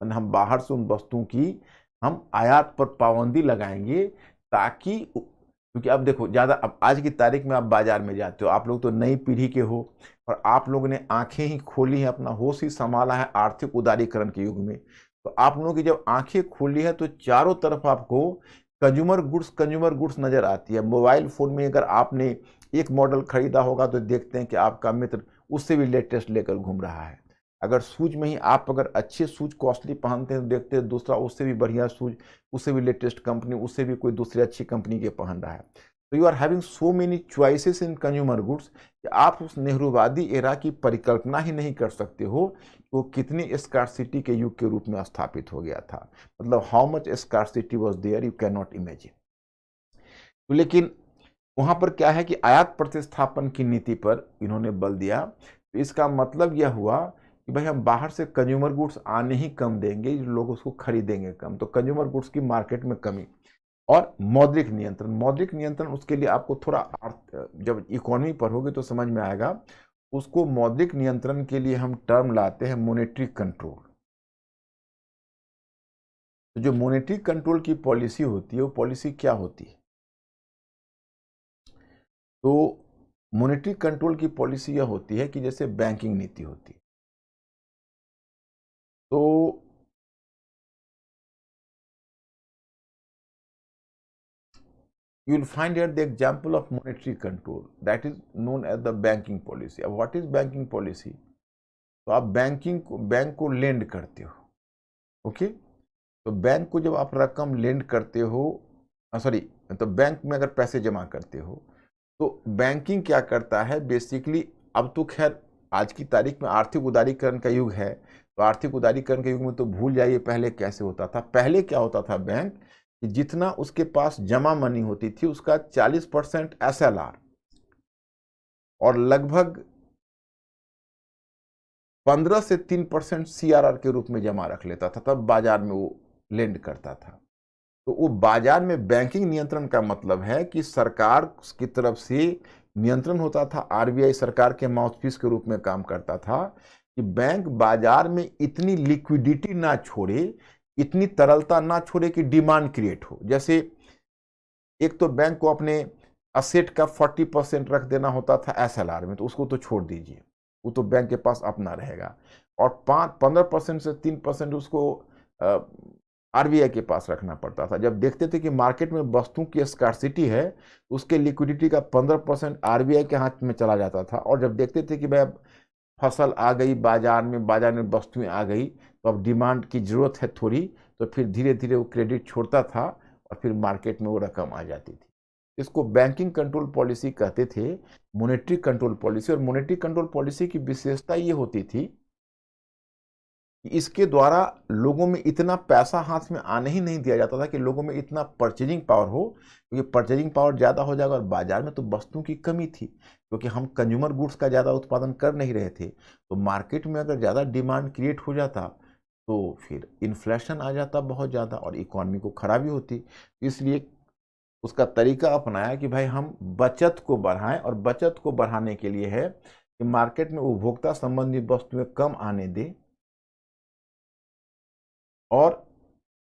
A: हम बाहर से उन वस्तुओं की हम आयात पर पाबंदी लगाएंगे, ताकि, क्योंकि अब देखो ज़्यादा, अब आज की तारीख में आप बाजार में जाते हो, आप लोग तो नई पीढ़ी के हो और आप लोगों ने आंखें ही खोली हैं, अपना होश ही संभाला है आर्थिक उदारीकरण के युग में। तो आप लोगों की जब आंखें खुली है तो चारों तरफ आपको कंज्यूमर गुड्स नजर आती है। मोबाइल फोन में अगर आपने एक मॉडल खरीदा होगा तो देखते हैं कि आपका मित्र उससे भी लेटेस्ट लेकर घूम रहा है। अगर शूज में ही आप अगर अच्छे शूज कॉस्टली पहनते हैं तो देखते हैं दूसरा उससे भी बढ़िया शूज, उससे भी लेटेस्ट कंपनी, उससे भी कोई दूसरी अच्छी कंपनी के पहन रहा है। तो you are having so many choices in consumer goods कि आप उस नेहरूवादी एरा की परिकल्पना ही नहीं कर सकते हो वो कितनी स्कार्सिटी के युग के रूप में स्थापित हो गया था। मतलब how much scarcity was there, you can not imagine. तो लेकिन वहां पर क्या है कि आयात प्रतिस्थापन की नीति पर इन्होंने बल दिया। तो इसका मतलब यह हुआ कि भाई हम बाहर से कंज्यूमर गुड्स आने ही कम देंगे, लोग उसको खरीदेंगे कम, तो कंज्यूमर गुड्स की मार्केट में कमी। और मौद्रिक नियंत्रण उसके लिए आपको थोड़ा जब इकोनॉमी पढ़ोगे तो समझ में आएगा। उसको मौद्रिक नियंत्रण के लिए हम टर्म लाते हैं मॉनेटरी कंट्रोल। तो जो मॉनेटरी कंट्रोल की पॉलिसी होती है वो पॉलिसी क्या होती है? तो मॉनेटरी कंट्रोल की पॉलिसी यह होती है कि जैसे बैंकिंग नीति होती है, तो you will find here the example of monetary control that is known as the banking policy. अब what is banking policy? तो आप बैंक को लेंड करते हो, ओके? तो बैंक को जब आप रकम लेंड करते हो, तो बैंक में अगर पैसे जमा करते हो तो बैंकिंग क्या करता है बेसिकली। अब तो खैर आज की तारीख में आर्थिक उदारीकरण का युग है, तो आर्थिक उदारीकरण के युग में तो भूल जाइए पहले कैसे होता था। पहले क्या होता था, बैंक जितना उसके पास जमा मनी होती थी उसका 40% SLR और लगभग 15 से 3% CRR के रूप में जमा रख लेता था, तब बाजार में वो लेंड करता था। तो वो बाजार में बैंकिंग नियंत्रण का मतलब है कि सरकार की तरफ से नियंत्रण होता था, RBI सरकार के माउथपीस के रूप में काम करता था कि बैंक बाजार में इतनी लिक्विडिटी ना छोड़े, इतनी तरलता ना छोड़े कि डिमांड क्रिएट हो। जैसे एक तो बैंक को अपने असेट का 40% रख देना होता था SLR में, तो उसको तो छोड़ दीजिए, वो तो बैंक के पास अपना रहेगा। और 15% से 3% उसको RBI के पास रखना पड़ता था। जब देखते थे कि मार्केट में वस्तुओं की स्कार्सिटी है, उसके लिक्विडिटी का 15% RBI के हाथ में चला जाता था। और जब देखते थे कि भाई अब फसल आ गई बाजार में वस्तुएं आ गई, तो अब डिमांड की जरूरत है थोड़ी, तो फिर धीरे धीरे वो क्रेडिट छोड़ता था और फिर मार्केट में वो रकम आ जाती थी। इसको बैंकिंग कंट्रोल पॉलिसी कहते थे, मॉनेटरी कंट्रोल पॉलिसी। और मॉनेटरी कंट्रोल पॉलिसी की विशेषता ये होती थी कि इसके द्वारा लोगों में इतना पैसा हाथ में आने ही नहीं दिया जाता था कि लोगों में इतना परचेजिंग पावर हो, क्योंकि परचेजिंग पावर ज़्यादा हो जाएगा और बाजार में तो वस्तुओं की कमी थी, क्योंकि हम कंज्यूमर गुड्स का ज़्यादा उत्पादन कर नहीं रहे थे। तो मार्केट में अगर ज़्यादा डिमांड क्रिएट हो जाता तो फिर इन्फ्लेशन आ जाता बहुत ज़्यादा और इकोनॉमी को खराबी होती। इसलिए उसका तरीका अपनाया कि भाई हम बचत को बढ़ाएं, और बचत को बढ़ाने के लिए है कि मार्केट में उपभोक्ता संबंधी वस्तुएं कम आने दें और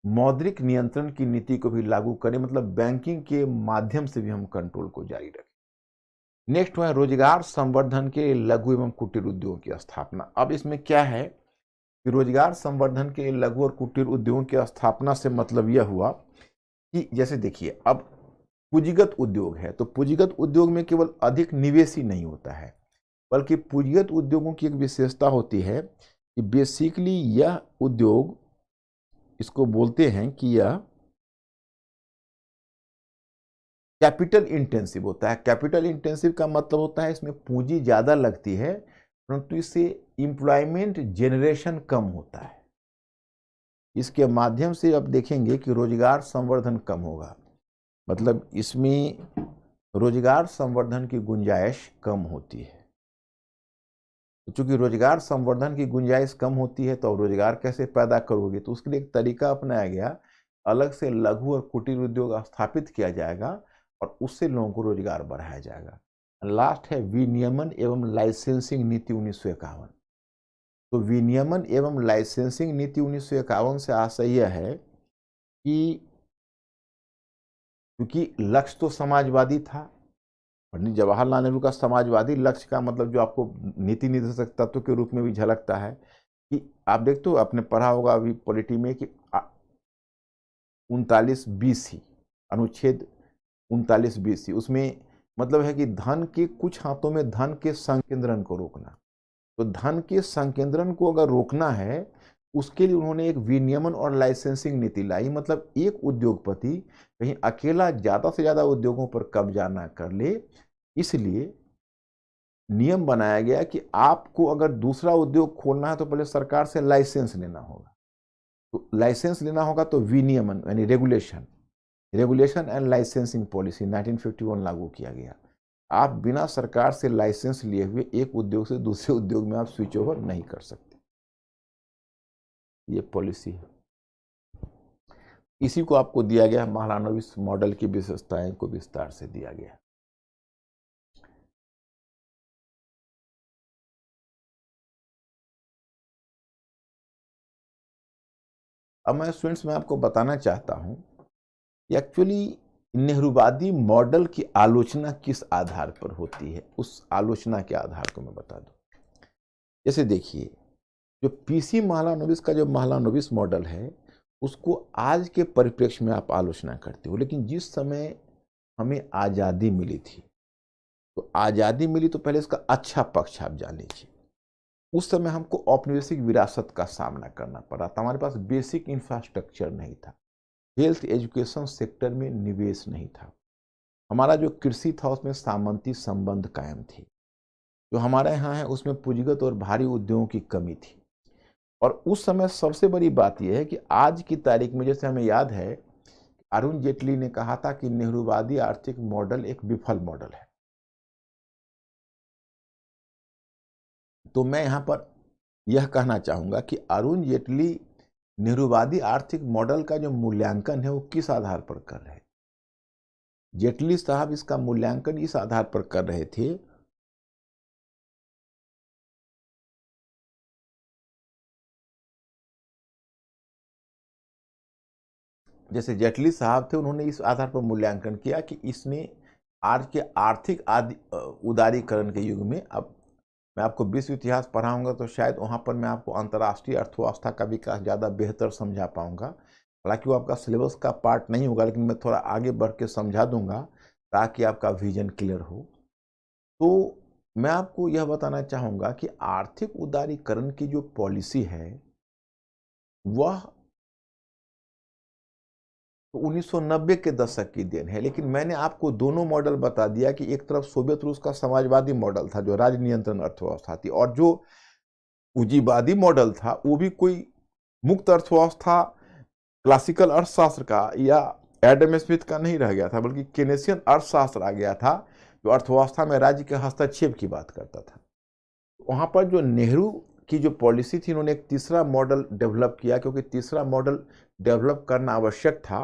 A: मौद्रिक नियंत्रण की नीति को भी लागू करें, मतलब बैंकिंग के माध्यम से भी हम कंट्रोल को जारी रखें। नेक्स्ट है रोजगार संवर्धन के लघु एवं कुटीर उद्योगों की स्थापना। अब इसमें क्या है कि रोजगार संवर्धन के लघु और कुटीर उद्योगों की स्थापना से मतलब यह हुआ कि जैसे देखिए, अब पूंजीगत उद्योग है, तो पूंजीगत उद्योग में केवल अधिक निवेश ही नहीं होता है, बल्कि पूंजीगत उद्योगों की एक विशेषता होती है कि बेसिकली यह उद्योग, इसको बोलते हैं कि यह कैपिटल इंटेंसिव होता है। कैपिटल इंटेंसिव का मतलब होता है इसमें पूंजी ज़्यादा लगती है, परंतु इससे एम्प्लॉयमेंट जनरेशन कम होता है। इसके माध्यम से अब देखेंगे कि रोजगार संवर्धन कम होगा, मतलब इसमें रोजगार संवर्धन की गुंजाइश कम होती है। तो चूंकि रोजगार संवर्धन की गुंजाइश कम होती है, तो अब रोजगार कैसे पैदा करोगे, तो उसके लिए एक तरीका अपनाया गया, अलग से लघु और कुटीर उद्योग स्थापित किया जाएगा और उससे लोगों को रोजगार बढ़ाया जाएगा। लास्ट है विनियमन एवं लाइसेंसिंग नीति 1951। तो विनियमन एवं लाइसेंसिंग नीति 1951 से आशय यह है कि क्योंकि लक्ष्य तो समाजवादी था, पंडित जवाहरलाल नेहरू का समाजवादी लक्ष्य का मतलब जो आपको नीति निर्देशक तत्व के रूप में भी झलकता है कि आप देखते हो, आपने पढ़ा होगा अभी पॉलिटी में कि 39(20) अनुच्छेद 39(20), उसमें मतलब है कि धन के कुछ हाथों में धन के संकेंद्रण को रोकना। तो धन के संकेंद्रण को अगर रोकना है, उसके लिए उन्होंने एक विनियमन और लाइसेंसिंग नीति लाई, मतलब एक उद्योगपति कहीं अकेला ज्यादा से ज्यादा उद्योगों पर कब्जा ना कर ले, इसलिए नियम बनाया गया कि आपको अगर दूसरा उद्योग खोलना है तो पहले सरकार से लाइसेंस लेना होगा। तो लाइसेंस लेना होगा तो विनियमन यानी रेगुलेशन एंड लाइसेंसिंग पॉलिसी 1951 लागू किया गया। आप बिना सरकार से लाइसेंस लिए हुए एक उद्योग से दूसरे उद्योग में आप स्विच ओवर नहीं कर सकते, ये पॉलिसी है। इसी को आपको दिया गया, महालनोबिस मॉडल की विशेषताएं को विस्तार से दिया गया। अब मैं स्टूडेंट्स में आपको बताना चाहता हूं कि एक्चुअली नेहरूवादी मॉडल की आलोचना किस आधार पर होती है, उस आलोचना के आधार को मैं बता दूं। जैसे देखिए, जो पीसी महालनोबिस का जो महालनोबिस मॉडल है, उसको आज के परिप्रेक्ष्य में आप आलोचना करते हो, लेकिन जिस समय हमें आज़ादी मिली थी, तो आज़ादी मिली तो पहले इसका अच्छा पक्ष आप जान लीजिए। उस समय हमको औपनिवेशिक विरासत का सामना करना पड़ा था, हमारे पास बेसिक इंफ्रास्ट्रक्चर नहीं था, हेल्थ एजुकेशन सेक्टर में निवेश नहीं था, हमारा जो कृषि था उसमें सामंती संबंध कायम थी, जो हमारे यहाँ है उसमें पूंजीगत और भारी उद्योगों की कमी थी। और उस समय सबसे बड़ी बात यह है कि आज की तारीख में, जैसे हमें याद है, अरुण जेटली ने कहा था कि नेहरूवादी आर्थिक मॉडल एक विफल मॉडल है। तो मैं यहाँ पर यह कहना चाहूँगा कि अरुण जेटली नेहरूवादी आर्थिक मॉडल का जो मूल्यांकन है वो किस आधार पर कर रहे हैं? जेटली साहब इसका मूल्यांकन इस आधार पर कर रहे थे जैसे जेटली साहब थे, उन्होंने इस आधार पर मूल्यांकन किया कि इसने आज के आर्थिक उदारीकरण के युग में, अब मैं आपको विश्व इतिहास पढ़ाऊंगा तो शायद वहाँ पर मैं आपको अंतर्राष्ट्रीय अर्थव्यवस्था का विकास ज़्यादा बेहतर समझा पाऊंगा। हालांकि वो आपका सिलेबस का पार्ट नहीं होगा, लेकिन मैं थोड़ा आगे बढ़ के समझा दूंगा ताकि आपका विजन क्लियर हो। तो मैं आपको यह बताना चाहूँगा कि आर्थिक उदारीकरण की जो पॉलिसी है वह तो 1990 के दशक की देन है। लेकिन मैंने आपको दोनों मॉडल बता दिया कि एक तरफ सोवियत रूस का समाजवादी मॉडल था जो राज्य नियंत्रण अर्थव्यवस्था थी, और जो पूंजीवादी मॉडल था वो भी कोई मुक्त अर्थव्यवस्था क्लासिकल अर्थशास्त्र का या एडम स्मिथ का नहीं रह गया था, बल्कि केनेसियन अर्थशास्त्र आ गया था जो अर्थव्यवस्था में राज्य के हस्तक्षेप की बात करता था। वहाँ पर जो नेहरू की जो पॉलिसी थी, उन्होंने एक तीसरा मॉडल डेवलप किया, क्योंकि तीसरा मॉडल डेवलप करना आवश्यक था।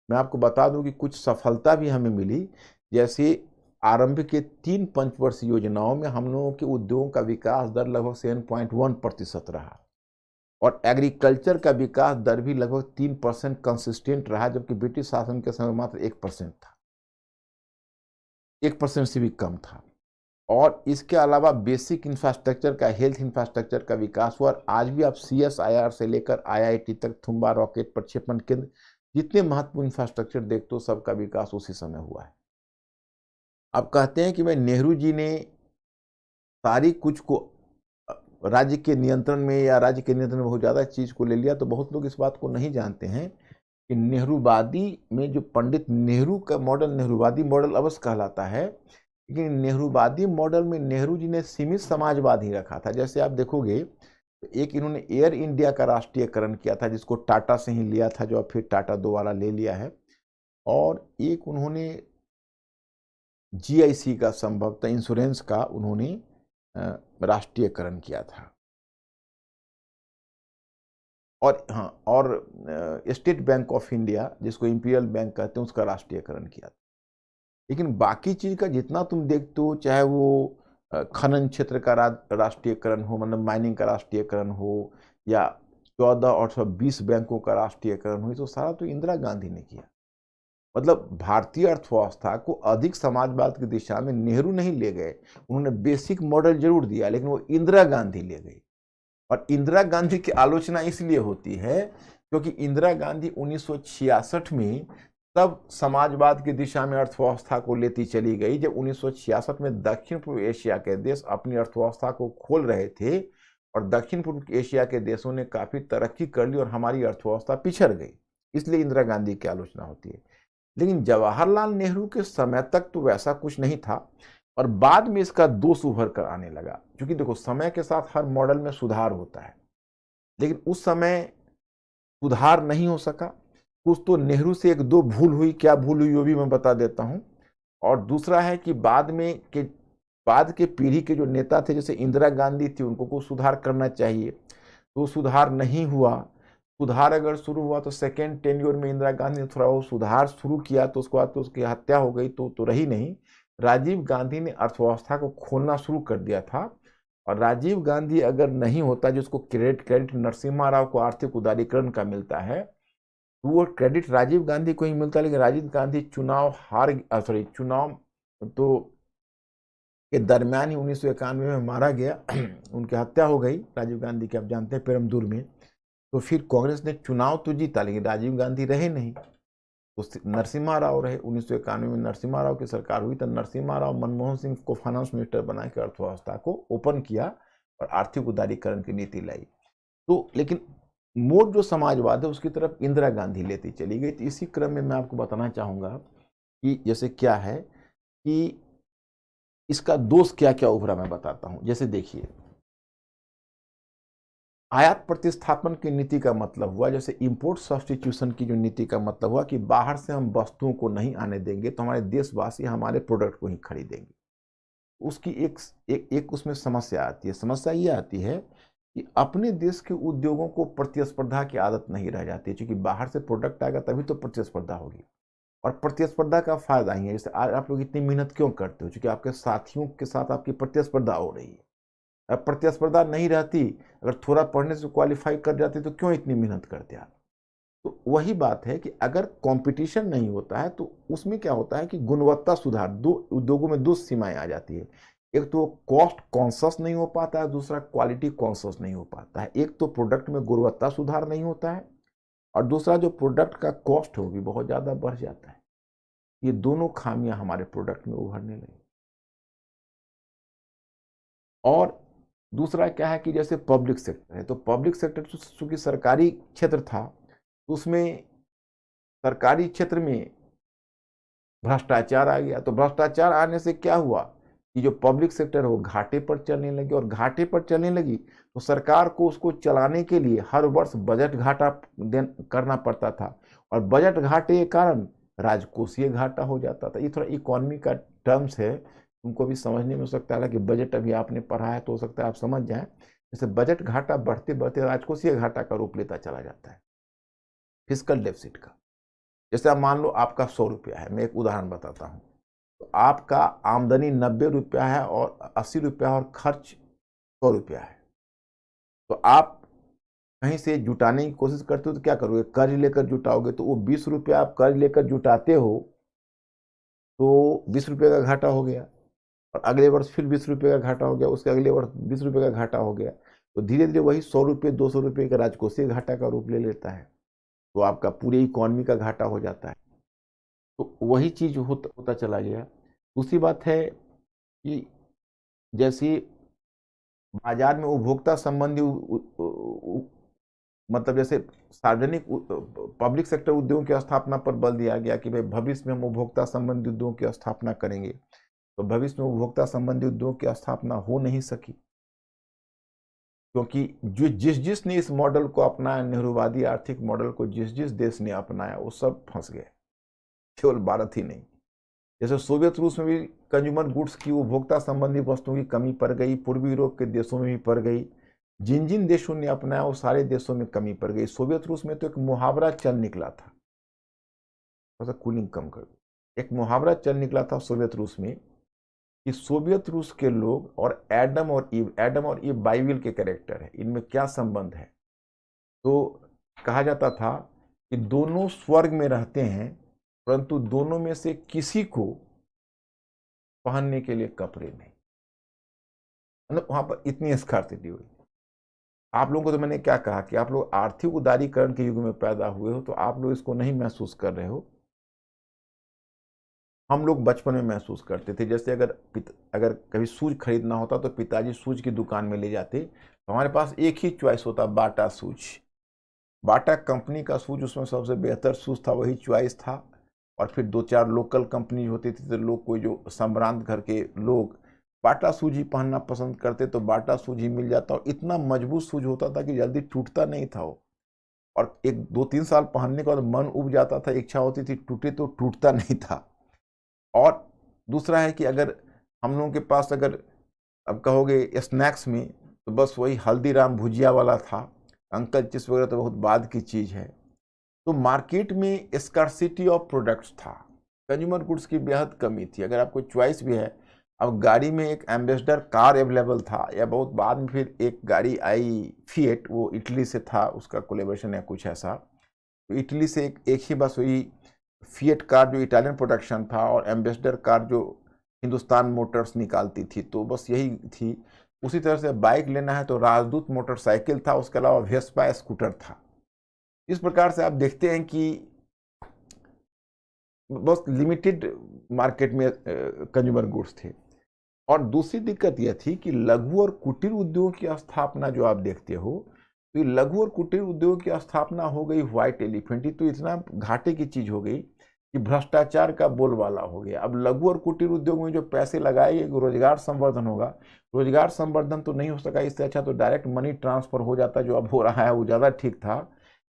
A: मैं आपको बता दूं कि कुछ सफलता भी हमें मिली, जैसे आरंभ के 3 पंचवर्षीय योजनाओं में हम लोगों के उद्योगों का विकास दर लगभग 7.1% रहा, और एग्रीकल्चर का विकास दर भी लगभग 3% कंसिस्टेंट रहा, जबकि ब्रिटिश शासन के समय मात्र 1% था, 1% से भी कम था। और इसके अलावा बेसिक इंफ्रास्ट्रक्चर का, हेल्थ इंफ्रास्ट्रक्चर का विकास हुआ, और आज भी आप CSIR से लेकर IIT तक, थुम्बा रॉकेट प्रक्षेपण केंद्र, जितने महत्वपूर्ण इंफ्रास्ट्रक्चर देखते हो सबका विकास उसी समय हुआ है। अब कहते हैं कि भाई नेहरू जी ने सारी कुछ को राज्य के नियंत्रण में, या राज्य के नियंत्रण में बहुत ज़्यादा चीज़ को ले लिया, तो बहुत लोग इस बात को नहीं जानते हैं कि नेहरूवादी में जो पंडित नेहरू का मॉडल नेहरूवादी मॉडल अवश्य कहलाता है, लेकिन नेहरूवादी मॉडल में नेहरू जी ने सीमित समाजवाद ही रखा था। जैसे आप देखोगे तो एक इन्होंने एयर इंडिया का राष्ट्रीयकरण किया था, जिसको टाटा से ही लिया था, जो अब फिर टाटा दोबारा ले लिया है, और एक उन्होंने GIC का, संभवतः इंश्योरेंस का, उन्होंने राष्ट्रीयकरण किया था। और हाँ, और स्टेट बैंक ऑफ इंडिया, जिसको इंपीरियल बैंक कहते हैं, उसका राष्ट्रीयकरण किया था। लेकिन बाकी चीज का जितना तुम देखते हो, चाहे वो खनन क्षेत्र का राष्ट्रीयकरण हो, मतलब माइनिंग का राष्ट्रीयकरण हो, या 14 और 20 बैंकों का राष्ट्रीयकरण हो, तो सारा तो इंदिरा गांधी ने किया। मतलब भारतीय अर्थव्यवस्था को अधिक समाजवाद की दिशा में नेहरू नहीं ले गए, उन्होंने बेसिक मॉडल जरूर दिया, लेकिन वो इंदिरा गांधी ले गई। और इंदिरा गांधी की आलोचना इसलिए होती है क्योंकि इंदिरा गांधी 1966 में तब समाजवाद की दिशा में अर्थव्यवस्था को लेती चली गई, जब 1966 में दक्षिण पूर्व एशिया के देश अपनी अर्थव्यवस्था को खोल रहे थे, और दक्षिण पूर्व एशिया के देशों ने काफी तरक्की कर ली और हमारी अर्थव्यवस्था पिछड़ गई, इसलिए इंदिरा गांधी की आलोचना होती है। लेकिन जवाहरलाल नेहरू के समय तक तो वैसा कुछ नहीं था, और बाद में इसका दोष उभर कर आने लगा। क्योंकि देखो, समय के साथ हर मॉडल में सुधार होता है, लेकिन उस समय सुधार नहीं हो सका। कुछ तो नेहरू से एक दो भूल हुई, क्या भूल हुई वो भी मैं बता देता हूं। और दूसरा है कि बाद के पीढ़ी के जो नेता थे, जैसे इंदिरा गांधी थी, उनको कुछ सुधार करना चाहिए, तो सुधार नहीं हुआ। सुधार अगर शुरू हुआ तो सेकेंड टेन्योर में इंदिरा गांधी ने थोड़ा वो सुधार शुरू किया, तो उसके बाद तो उसकी हत्या हो गई, तो रही नहीं। राजीव गांधी ने अर्थव्यवस्था को खोलना शुरू कर दिया था, और राजीव गांधी अगर नहीं होता, जिसको क्रेडिट नरसिम्हा राव को आर्थिक उदारीकरण का मिलता है, तो वो क्रेडिट राजीव गांधी को ही मिलता। लेकिन राजीव गांधी चुनाव तो के दरमियान ही 1991 में मारा गया उनकी हत्या हो गई राजीव गांधी की, आप जानते हैं, पेरमदूर में। तो फिर कांग्रेस ने चुनाव तो जीता, लेकिन राजीव गांधी रहे नहीं, तो नरसिम्हा राव रहे। 1991 में नरसिम्हा राव की सरकार हुई, तो नरसिम्हा राव मनमोहन सिंह को फाइनेंस मिनिस्टर बना के अर्थव्यवस्था को ओपन किया और आर्थिक उदारीकरण की नीति लाई। तो लेकिन मोड़ जो समाजवाद है उसकी तरफ इंदिरा गांधी लेती चली गई। तो इसी क्रम में मैं आपको बताना चाहूंगा कि जैसे क्या है कि इसका दोष क्या क्या उभरा, मैं बताता हूं। जैसे देखिए, आयात प्रतिस्थापन की नीति का मतलब हुआ, जैसे इंपोर्ट सब्स्टिट्यूशन की जो नीति का मतलब हुआ कि बाहर से हम वस्तुओं को नहीं आने देंगे, तो हमारे देशवासी हमारे प्रोडक्ट को ही खरीदेंगे। उसकी एक उसमें समस्या आती है। समस्या ये आती है कि अपने देश के उद्योगों को प्रतिस्पर्धा की आदत नहीं रह जाती, क्योंकि बाहर से प्रोडक्ट आएगा तभी तो प्रतिस्पर्धा होगी, और प्रतिस्पर्धा का फायदा ही है। जैसे आज आप लोग इतनी मेहनत क्यों करते हो? क्योंकि आपके साथियों के साथ आपकी प्रतिस्पर्धा हो रही है। अब प्रतिस्पर्धा नहीं रहती, अगर थोड़ा पढ़ने से क्वालिफाई कर जाते तो क्यों इतनी मेहनत करते आप? तो वही बात है कि अगर कंपटीशन नहीं होता है तो उसमें क्या होता है कि गुणवत्ता सुधार, दो उद्योगों में दो सीमाएं आ जाती है। एक तो कॉस्ट कॉन्शियस नहीं हो पाता है, दूसरा क्वालिटी कॉन्शियस नहीं हो पाता है। एक तो प्रोडक्ट में गुणवत्ता सुधार नहीं होता है, और दूसरा जो प्रोडक्ट का कॉस्ट है वो भी बहुत ज़्यादा बढ़ जाता है। ये दोनों खामियां हमारे प्रोडक्ट में उभरने लगी। और दूसरा क्या है कि जैसे पब्लिक सेक्टर है, तो पब्लिक सेक्टर चूंकि सरकारी क्षेत्र था, तो उसमें सरकारी क्षेत्र में भ्रष्टाचार आ गया। तो भ्रष्टाचार आने से क्या हुआ कि जो पब्लिक सेक्टर है वो घाटे पर चलने लगी, और घाटे पर चलने लगी तो सरकार को उसको चलाने के लिए हर वर्ष बजट घाटा करना पड़ता था, और बजट घाटे के कारण राजकोषीय घाटा हो जाता था। ये थोड़ा इकोनॉमी का टर्म्स है, तुमको भी समझने में हो सकता है कि बजट अभी आपने पढ़ा है तो हो सकता है आप समझ जाएं। जैसे बजट घाटा बढ़ते बढ़ते राजकोषीय घाटा का रूप लेता चला जाता है, फिस्कल डेफिसिट का। जैसे आप मान लो आपका 100 रुपया है, मैं एक उदाहरण बताता हूँ। तो आपका आमदनी 90 रुपया है और 80 रुपया और खर्च 100 रुपया है। तो आप कहीं से जुटाने की कोशिश करते हो तो क्या करोगे, कर्ज लेकर जुटाओगे। तो वो 20 रुपया आप कर्ज लेकर जुटाते हो तो 20 रुपये का घाटा हो गया, और अगले वर्ष फिर 20 रुपये का घाटा हो गया, उसके अगले वर्ष 20 रुपये का घाटा हो गया। तो धीरे धीरे वही 100 रुपये 200 रुपये का राजकोषीय घाटा का रूप ले लेता है, तो आपका पूरी इकोनॉमी का घाटा हो जाता है। तो वही चीज होता चला गया। दूसरी बात है कि जैसे बाजार में उपभोक्ता संबंधी मतलब जैसे सार्वजनिक पब्लिक सेक्टर उद्योगों की स्थापना पर बल दिया गया कि भाई भविष्य में हम उपभोक्ता संबंधी उद्योगों की स्थापना करेंगे। तो भविष्य में उपभोक्ता संबंधी उद्योग की स्थापना हो नहीं सकी, क्योंकि जो जिस जिस ने इस मॉडल को अपनाया, नेहरूवादी आर्थिक मॉडल को जिस जिस देश ने अपनाया, वो सब फंस गए, केवल भारत ही नहीं। जैसे सोवियत रूस में भी कंज्यूमर गुड्स की, उपभोक्ता संबंधी वस्तुओं की कमी पड़ गई, पूर्वी यूरोप के देशों में भी पड़ गई। जिन जिन देशों ने अपनाया वो सारे देशों में कमी पड़ गई। सोवियत रूस में तो एक मुहावरा चल निकला था, थोड़ा सा कूलिंग कम कर, एक मुहावरा चल निकला था सोवियत रूस में कि सोवियत रूस के लोग और एडम और ईव बाइबिल के कैरेक्टर है, इनमें क्या संबंध है। तो कहा जाता था कि दोनों स्वर्ग में रहते हैं, परंतु दोनों में से किसी को पहनने के लिए कपड़े नहीं। मतलब वहां पर इतनी स्कार्सिटी हुई। आप लोगों को तो मैंने क्या कहा कि आप लोग आर्थिक उदारीकरण के युग में पैदा हुए हो, तो आप लोग इसको नहीं महसूस कर रहे हो। हम लोग बचपन में महसूस करते थे। जैसे अगर कभी शूज खरीदना होता तो पिताजी शूज की दुकान में ले जाते, तो हमारे पास एक ही चॉइस होता, बाटा शूज। बाटा कंपनी का शूज उसमें सबसे बेहतर शूज था, वही चॉइस था। और फिर दो चार लोकल कंपनी होती थी, तो लोग कोई जो संभ्रांत घर के लोग बाटा शूज ही पहनना पसंद करते, तो बाटा शूज ही मिल जाता। और इतना मजबूत शूज होता था कि जल्दी टूटता नहीं था वो। और एक 2-3 साल पहनने के बाद मन उब जाता था, इच्छा होती थी टूटे, तो टूटता नहीं था। और दूसरा है कि अगर हम लोगों के पास, अगर अब कहोगे स्नैक्स में, तो बस वही हल्दीराम भुजिया वाला था, अंकल चिप्स वगैरह तो बहुत बाद की चीज़ है। तो मार्केट में स्कार्सिटी ऑफ प्रोडक्ट्स था, कंज्यूमर गुड्स की बेहद कमी थी। अगर आपको चॉइस भी है, अब गाड़ी में एक एम्बेसडर कार अवेलेबल था, या बहुत बाद में फिर एक गाड़ी आई फिएट, वो इटली से था, उसका कोलेब्रेशन या कुछ ऐसा। तो इटली से एक ही बस हुई फिएट कार जो इटालियन प्रोडक्शन था, और एम्बेसडर कार जो हिंदुस्तान मोटर्स निकालती थी, तो बस यही थी। उसी तरह से बाइक लेना है तो राजदूत मोटरसाइकिल था, उसके अलावा वेस्पा स्कूटर था। इस प्रकार से आप देखते हैं कि बस लिमिटेड मार्केट में कंज्यूमर गुड्स थे। और दूसरी दिक्कत यह थी कि लघु और कुटीर उद्योग की स्थापना जो आप देखते हो, तो ये लघु और कुटीर उद्योग की स्थापना हो गई व्हाइट एलिफेंट ही, तो इतना घाटे की चीज हो गई कि भ्रष्टाचार का बोलबाला हो गया। अब लघु और कुटीर उद्योग में जो पैसे लगाए, रोजगार संवर्धन होगा, रोजगार संवर्धन तो नहीं हो सका। इससे अच्छा तो डायरेक्ट मनी ट्रांसफर हो जाता, जो अब हो रहा है वो ज्यादा ठीक था।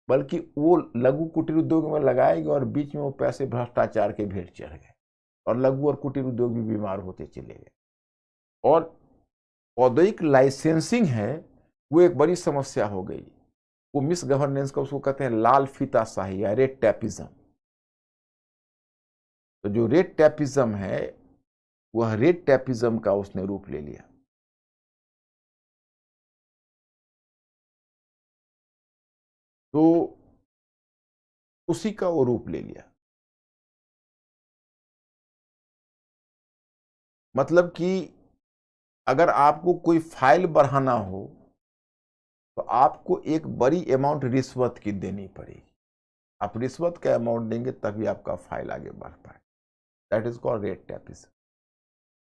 A: बल्कि वो लघु कुटीर उद्योग में लगाए गए और बीच में वो पैसे भ्रष्टाचार के भेंट चढ़ गए, और लघु और कुटीर उद्योग भी बीमार होते चले गए। और औद्योगिक लाइसेंसिंग है, वो एक बड़ी समस्या हो गई। वो मिस गवर्नेंस का, उसको कहते हैं लाल फीताशाही या रेड टैपिज्म। तो जो रेड टैपिज्म है, वह रेड टैपिज्म का उसने रूप ले लिया। तो उसी का वो रूप ले लिया। मतलब कि अगर आपको कोई फाइल बढ़ाना हो तो आपको एक बड़ी अमाउंट रिश्वत की देनी पड़ेगी। आप रिश्वत का अमाउंट देंगे तभी आपका फाइल आगे बढ़ पाए। That is called red tapism.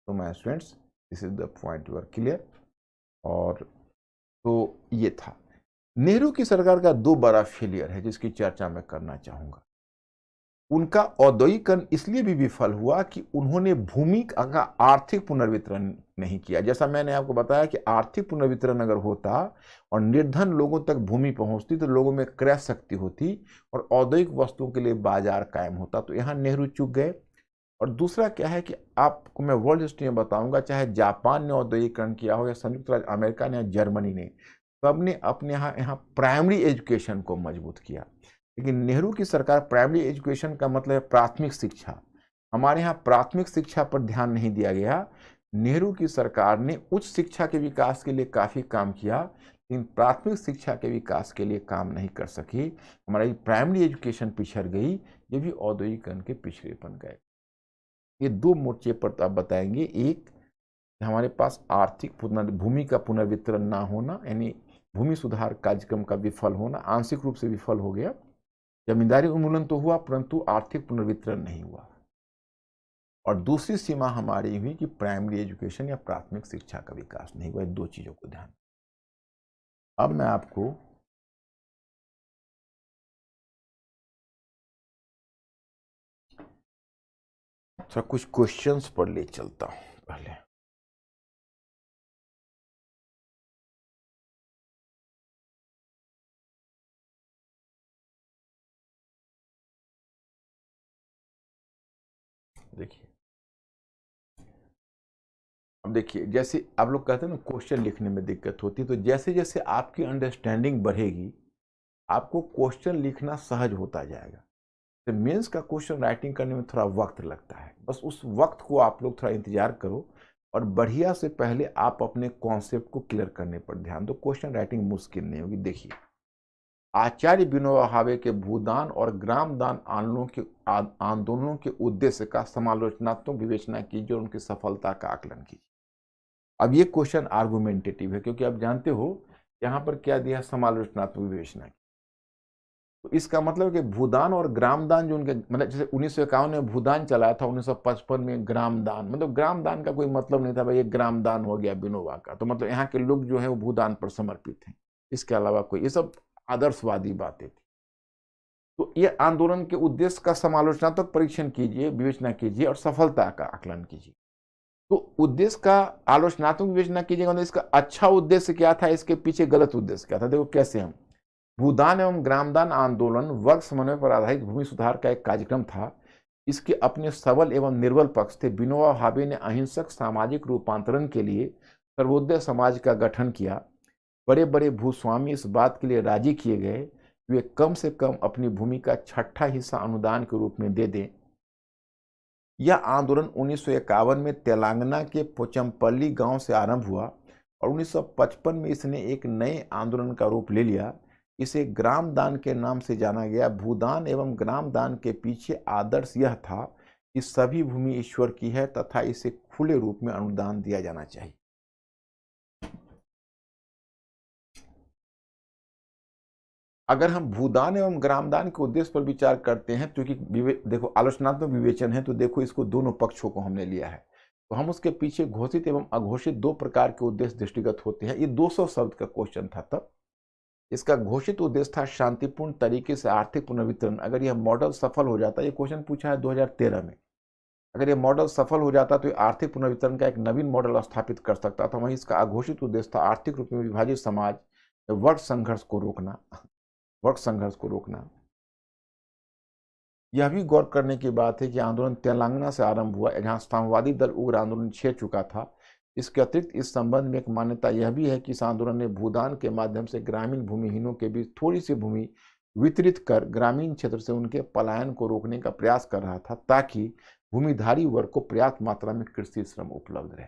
A: तो my students, this is the point, you are clear. और तो ये था नेहरू की सरकार का दो बड़ा फेलियर है जिसकी चर्चा मैं करना चाहूंगा। उनका औद्योगिकरण इसलिए भी विफल हुआ कि उन्होंने भूमि का आर्थिक पुनर्वितरण नहीं किया। जैसा मैंने आपको बताया कि आर्थिक पुनर्वितरण अगर होता और निर्धन लोगों तक भूमि पहुंचती तो लोगों में क्रय शक्ति होती और औद्योगिक वस्तुओं के लिए बाजार कायम होता। तो यहां नेहरू चूक गए। और दूसरा क्या है कि आपको मैं वर्ल्ड हिस्ट्री में बताऊंगा, चाहे जापान ने औद्योगिकरण किया हो या संयुक्त राज्य अमेरिका ने या जर्मनी ने, सबने अपने यहाँ प्राइमरी एजुकेशन को मजबूत किया। लेकिन नेहरू की सरकार, प्राइमरी एजुकेशन का मतलब है प्राथमिक शिक्षा, हमारे यहाँ प्राथमिक शिक्षा पर ध्यान नहीं दिया गया। नेहरू की सरकार ने उच्च शिक्षा के विकास के लिए काफी काम किया लेकिन प्राथमिक शिक्षा के विकास के लिए काम नहीं कर सकी। हमारी प्राइमरी एजुकेशन पिछड़ गई, ये भी औद्योगिकरण के पिछड़ेपन गए। ये दो मोर्चे पर आप बताएंगे। एक, हमारे पास आर्थिक भूमि का पुनर्वितरण ना होना, यानी भूमि सुधार कार्यक्रम का विफल होना, आंशिक रूप से विफल हो गया। जमींदारी उन्मूलन तो हुआ परंतु आर्थिक पुनर्वितरण नहीं हुआ। और दूसरी सीमा हमारी हुई कि प्राइमरी एजुकेशन या प्राथमिक शिक्षा का विकास नहीं हुआ। दो चीजों को ध्यान। अब मैं आपको थोड़ा कुछ क्वेश्चंस पर ले चलता हूं पहले। देखिए, अब देखिए, जैसे आप लोग कहते हैं ना क्वेश्चन लिखने में दिक्कत होती है, तो जैसे जैसे आपकी अंडरस्टैंडिंग बढ़ेगी आपको क्वेश्चन लिखना सहज होता जाएगा। तो मेंस का क्वेश्चन राइटिंग करने में थोड़ा वक्त लगता है, बस उस वक्त को आप लोग थोड़ा इंतजार करो और बढ़िया से पहले आप अपने कॉन्सेप्ट को क्लियर करने पर ध्यान दो। क्वेश्चन राइटिंग मुश्किल नहीं होगी। देखिए, आचार्य विनोबा भावे के भूदान और ग्राम दान आंदोलनों के उद्देश्य का समालोचनात्मक विवेचना कीजिए और उनकी सफलता का आकलन कीजिए। अब ये क्वेश्चन आर्गुमेंटेटिव है क्योंकि आप जानते हो यहां पर क्या दिया, समालोचनात्मक विवेचना। तो इसका मतलब है कि भूदान और ग्रामदान जो उनके, मतलब जैसे 1951 में भूदान चलाया था, 1955 में ग्रामदान, मतलब ग्रामदान का कोई मतलब नहीं था भाई ये ग्रामदान हो गया विनोबा का, तो मतलब यहाँ के लोग जो है वो भूदान पर समर्पित हैं, इसके अलावा कोई, ये सब आदर्शवादी बातें थी। तो ये आंदोलन के उद्देश्य का समालोचनात्मक परीक्षण कीजिए, विवेचना कीजिए और सफलता का आकलन कीजिए। तो उद्देश्य का आलोचनात्मक विवेचना कीजिएगा, मतलब इसका अच्छा उद्देश्य क्या था, इसके पीछे गलत उद्देश्य क्या था। देखो कैसे, हम भूदान एवं ग्रामदान आंदोलन वर्ग समन्वय पर आधारित भूमि सुधार का एक कार्यक्रम था। इसके अपने सबल एवं निर्बल पक्ष थे। विनोबा भावे ने अहिंसक सामाजिक रूपांतरण के लिए सर्वोदय समाज का गठन किया। बड़े बड़े भूस्वामी इस बात के लिए राजी किए गए वे कम से कम अपनी भूमि का छठा हिस्सा अनुदान के रूप में दे दें। यह आंदोलन 1951 में तेलंगाना के पोचमपल्ली गांव से आरंभ हुआ और 1955 में इसने एक नए आंदोलन का रूप ले लिया। इसे ग्राम दान के नाम से जाना गया। भूदान एवं ग्राम दान के पीछे आदर्श यह था कि सभी भूमि ईश्वर की है तथा इसे खुले रूप में अनुदान दिया जाना चाहिए। अगर हम भूदान एवं ग्रामदान के उद्देश्य पर विचार करते हैं, क्योंकि देखो आलोचनात्मक विवेचन है, तो देखो इसको दोनों पक्षों को हमने लिया है, तो हम उसके पीछे घोषित एवं अघोषित दो प्रकार के उद्देश्य दृष्टिगत होते हैं। ये 200 शब्द का क्वेश्चन था तब। इसका घोषित उद्देश्य था शांतिपूर्ण तरीके से आर्थिक पुनर्वितरण। अगर यह मॉडल सफल हो जाता, ये क्वेश्चन पूछा है 2013 में, अगर ये मॉडल सफल हो जाता तो आर्थिक पुनर्वितरण का एक नवीन मॉडल स्थापित कर सकता था। वहीं इसका अघोषित उद्देश्य था आर्थिक रूप में विभाजित समाज वर्ग संघर्ष को रोकना। यह भी गौर करने की बात है कि आंदोलन तेलंगाना से आरंभ हुआ, जहां साम्यवादी दल उग्र आंदोलन छेड़ चुका था। इसके अतिरिक्त इस संबंध में एक मान्यता यह भी है कि इस आंदोलन ने भूदान के माध्यम से ग्रामीण भूमिहीनों के बीच थोड़ी सी भूमि वितरित कर ग्रामीण क्षेत्र से उनके पलायन को रोकने का प्रयास कर रहा था, ताकि भूमिधारी वर्ग को पर्याप्त मात्रा में कृषि श्रम उपलब्ध रहे।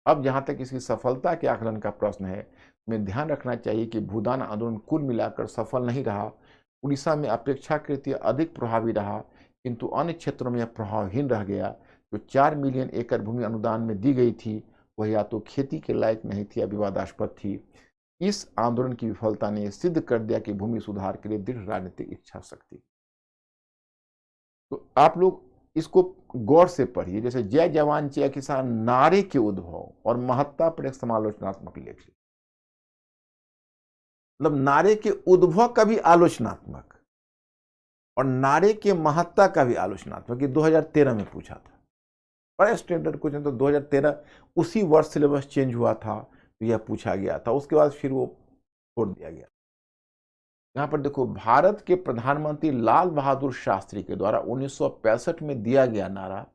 A: अब जहां तक इसकी सफलता के आकलन का प्रश्न है, में ध्यान रखना चाहिए कि भूदान आंदोलन कुल मिलाकर सफल नहीं रहा। उड़ीसा में अपेक्षाकृत अधिक प्रभावी रहा, किंतु अन्य क्षेत्रों में यह प्रभावहीन रह गया। जो 4 मिलियन एकड़ भूमि अनुदान में दी गई थी वह या तो खेती के लायक नहीं थी या विवादास्पद थी। इस आंदोलन की विफलता ने सिद्ध कर दिया कि भूमि सुधार के लिए दृढ़ राजनीतिक इच्छा शक्ति। तो आप लोग इसको गौर से पढ़िए। जैसे जय जवान जय किसान नारे के उद्भव और महत्ता पर एक समालोचनात्मक लेख लिखिए। मतलब नारे के उद्भव का भी आलोचनात्मक और नारे के महत्ता का भी आलोचनात्मक। ये 2013 में पूछा था, बड़ा स्टैंडर्ड क्वेश्चन। तो 2013 उसी वर्ष सिलेबस चेंज हुआ था तो यह पूछा गया था, उसके बाद फिर वो छोड़ दिया गया। यहां पर देखो, भारत के प्रधानमंत्री लाल बहादुर शास्त्री के द्वारा 1965 में दिया गया नारा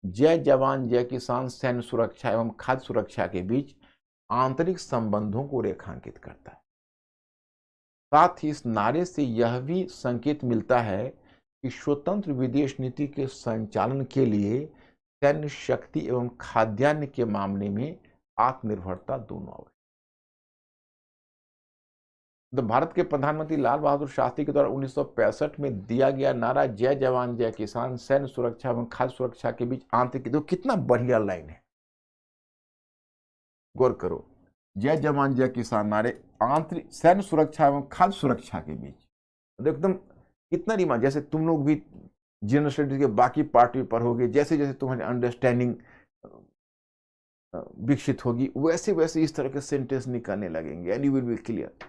A: जय जवान जय किसान सैन्य सुरक्षा एवं खाद्य सुरक्षा के बीच आंतरिक संबंधों को रेखांकित करता है। साथ ही इस नारे से यह भी संकेत मिलता है कि स्वतंत्र विदेश नीति के संचालन के लिए सैन्य शक्ति एवं खाद्यान्न के मामले में आत्मनिर्भरता दोनों आवश्यक। तो भारत के प्रधानमंत्री लाल बहादुर शास्त्री के द्वारा 1965 में दिया गया नारा जय जवान जय किसान सैन्य सुरक्षा एवं खाद्य सुरक्षा के बीच आंतरिक, तो कितना बढ़िया लाइन है, गौर करो। जय जवान जय किसान नारे आंतरिक सैन्य सुरक्षा एवं खाद्य सुरक्षा के बीच, तो एकदम कितना रिमा। जैसे तुम लोग भी जनरल स्टडीज के बाकी पार्ट भी पढ़ोगे, जैसे जैसे तुम्हारी अंडरस्टैंडिंग विकसित होगी वैसे वैसे इस तरह के सेंटेंस निकलने लगेंगे and you will be clear.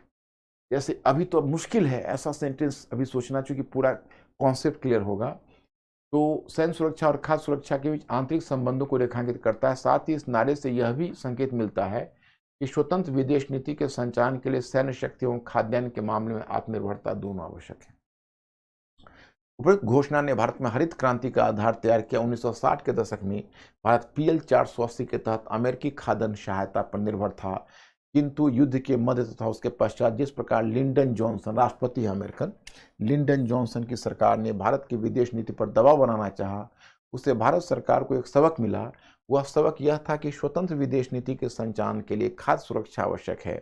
A: जैसे अभी तो अब मुश्किल है ऐसा सेंटेंस अभी सोचना, चूंकि पूरा कॉन्सेप्ट क्लियर होगा। तो सैन्य सुरक्षा और खाद्य सुरक्षा के बीच आंतरिक संबंधों को रेखांकित करता है। साथ ही इस नारे से यह भी संकेत मिलता है कि स्वतंत्र विदेश नीति के संचालन के लिए सैन्य शक्ति एवं खाद्यान्न के मामले में आत्मनिर्भरता दोनों आवश्यक है। उपरोक्त घोषणा ने भारत में हरित क्रांति का आधार तैयार किया। 1960 के दशक में भारत PL 480 के तहत अमेरिकी खाद्यान्न सहायता पर निर्भर था, किंतु युद्ध के मध्य तथा उसके पश्चात जिस प्रकार लिंडन जॉनसन, राष्ट्रपति अमेरिकन लिंडन जॉनसन की सरकार ने भारत की विदेश नीति पर दबाव बनाना चाहा, उससे भारत सरकार को एक सबक मिला। वह सबक यह था कि स्वतंत्र विदेश नीति के संचालन के लिए खाद्य सुरक्षा आवश्यक है।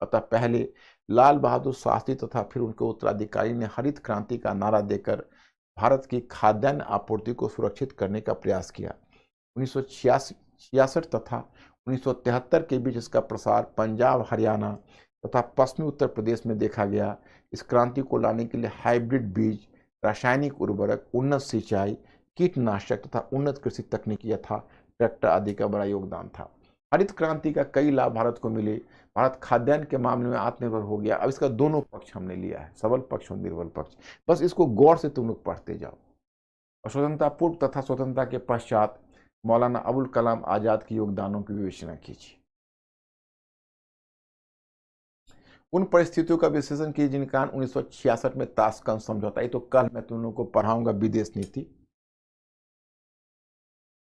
A: अतः पहले लाल बहादुर शास्त्री तथा फिर उनके उत्तराधिकारी ने हरित क्रांति का नारा देकर भारत की खाद्यान्न आपूर्ति को सुरक्षित करने का प्रयास किया। 1966 तथा 1973 के बीच इसका प्रसार पंजाब, हरियाणा तथा पश्चिमी उत्तर प्रदेश में देखा गया। इस क्रांति को लाने के लिए हाइब्रिड बीज, रासायनिक उर्वरक, उन्नत सिंचाई, कीटनाशक तथा उन्नत कृषि तकनीकी यथा ट्रैक्टर आदि का बड़ा योगदान था। हरित क्रांति का कई लाभ भारत को मिले। भारत खाद्यान्न के मामले में आत्मनिर्भर हो गया। अब इसका दोनों पक्ष हमने लिया है, सबल पक्ष और निर्बल पक्ष। बस इसको गौर से तुम लोग पढ़ते जाओ। और स्वतंत्रता पूर्व तथा स्वतंत्रता के पश्चात मौलाना अबुल कलाम आजाद के योगदानों की विवेचना कीजिए। उन परिस्थितियों का विश्लेषण कीजिए जिनके कारण 1966 में ताशकंद समझौता, ये तो कल मैं तुम लोगों को पढ़ाऊंगा विदेश नीति,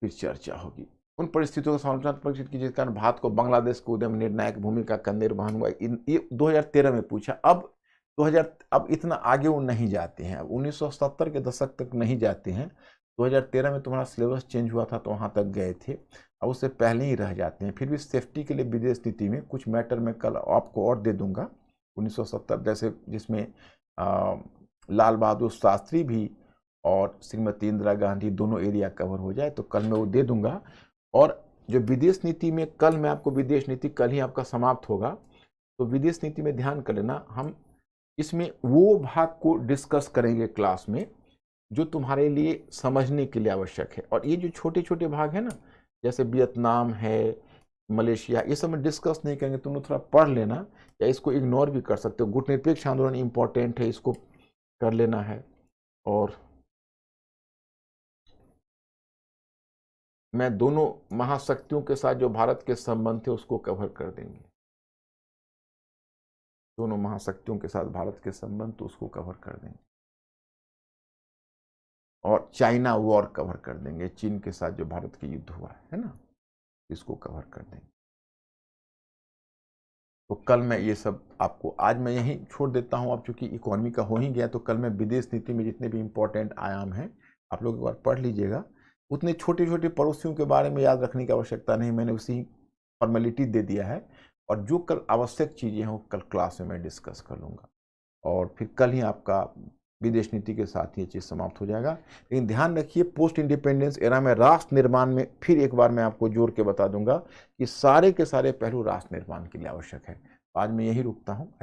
A: फिर चर्चा होगी। उन परिस्थितियों का समालोचनात्मक कीजिए जिस कारण भारत को बांग्लादेश को उदय में निर्णायक भूमिका का निर्वहन हुआ। ये 2013 में पूछा। अब इतना आगे वो नहीं जाते हैं, अब 1970 के दशक तक नहीं जाते हैं। 2013 में तुम्हारा सिलेबस चेंज हुआ था तो वहाँ तक गए थे, अब उससे पहले ही रह जाते हैं। फिर भी सेफ्टी के लिए विदेश नीति में कुछ मैटर में कल आपको और दे दूंगा 1970 जैसे, जिसमें लाल बहादुर शास्त्री भी और श्रीमती इंदिरा गांधी दोनों एरिया कवर हो जाए तो कल मैं वो दे दूंगा। और जो विदेश नीति में कल मैं आपको विदेश नीति कल ही आपका समाप्त होगा, तो विदेश नीति में ध्यान कर लेना। हम इसमें वो भाग को डिस्कस करेंगे क्लास में जो तुम्हारे लिए समझने के लिए आवश्यक है। और ये जो छोटे छोटे भाग है ना, जैसे वियतनाम है, मलेशिया, ये सब में डिस्कस नहीं करेंगे, तुम लोग थोड़ा पढ़ लेना या इसको इग्नोर भी कर सकते हो। गुटनिरपेक्ष आंदोलन इंपॉर्टेंट है, इसको कर लेना है। और मैं दोनों महाशक्तियों के साथ जो भारत के संबंध थे उसको कवर कर देंगे। दोनों महाशक्तियों के साथ भारत के संबंध तो उसको कवर कर देंगे। और चाइना वॉर कवर कर देंगे, चीन के साथ जो भारत के युद्ध हुआ है ना, इसको कवर कर देंगे। तो कल मैं ये सब आपको, आज मैं यहीं छोड़ देता हूं। अब चूंकि इकोनॉमी का हो ही गया तो कल मैं विदेश नीति में जितने भी इंपॉर्टेंट आयाम हैं आप लोग एक बार पढ़ लीजिएगा। उतने छोटे छोटे पड़ोसियों के बारे में याद रखने की आवश्यकता नहीं, मैंने उसी फॉर्मेलिटी दे दिया है। और जो कल आवश्यक चीज़ें हैं वो कल क्लास में मैं डिस्कस कर लूँगा। और फिर कल ही आपका विदेश नीति के साथ ये चीज़ समाप्त हो जाएगा। लेकिन ध्यान रखिए, पोस्ट इंडिपेंडेंस एरा में राष्ट्र निर्माण में फिर एक बार मैं आपको जोड़ के बता दूंगा कि सारे के सारे पहलू राष्ट्र निर्माण के लिए आवश्यक है। आज मैं यही रुकता हूँ।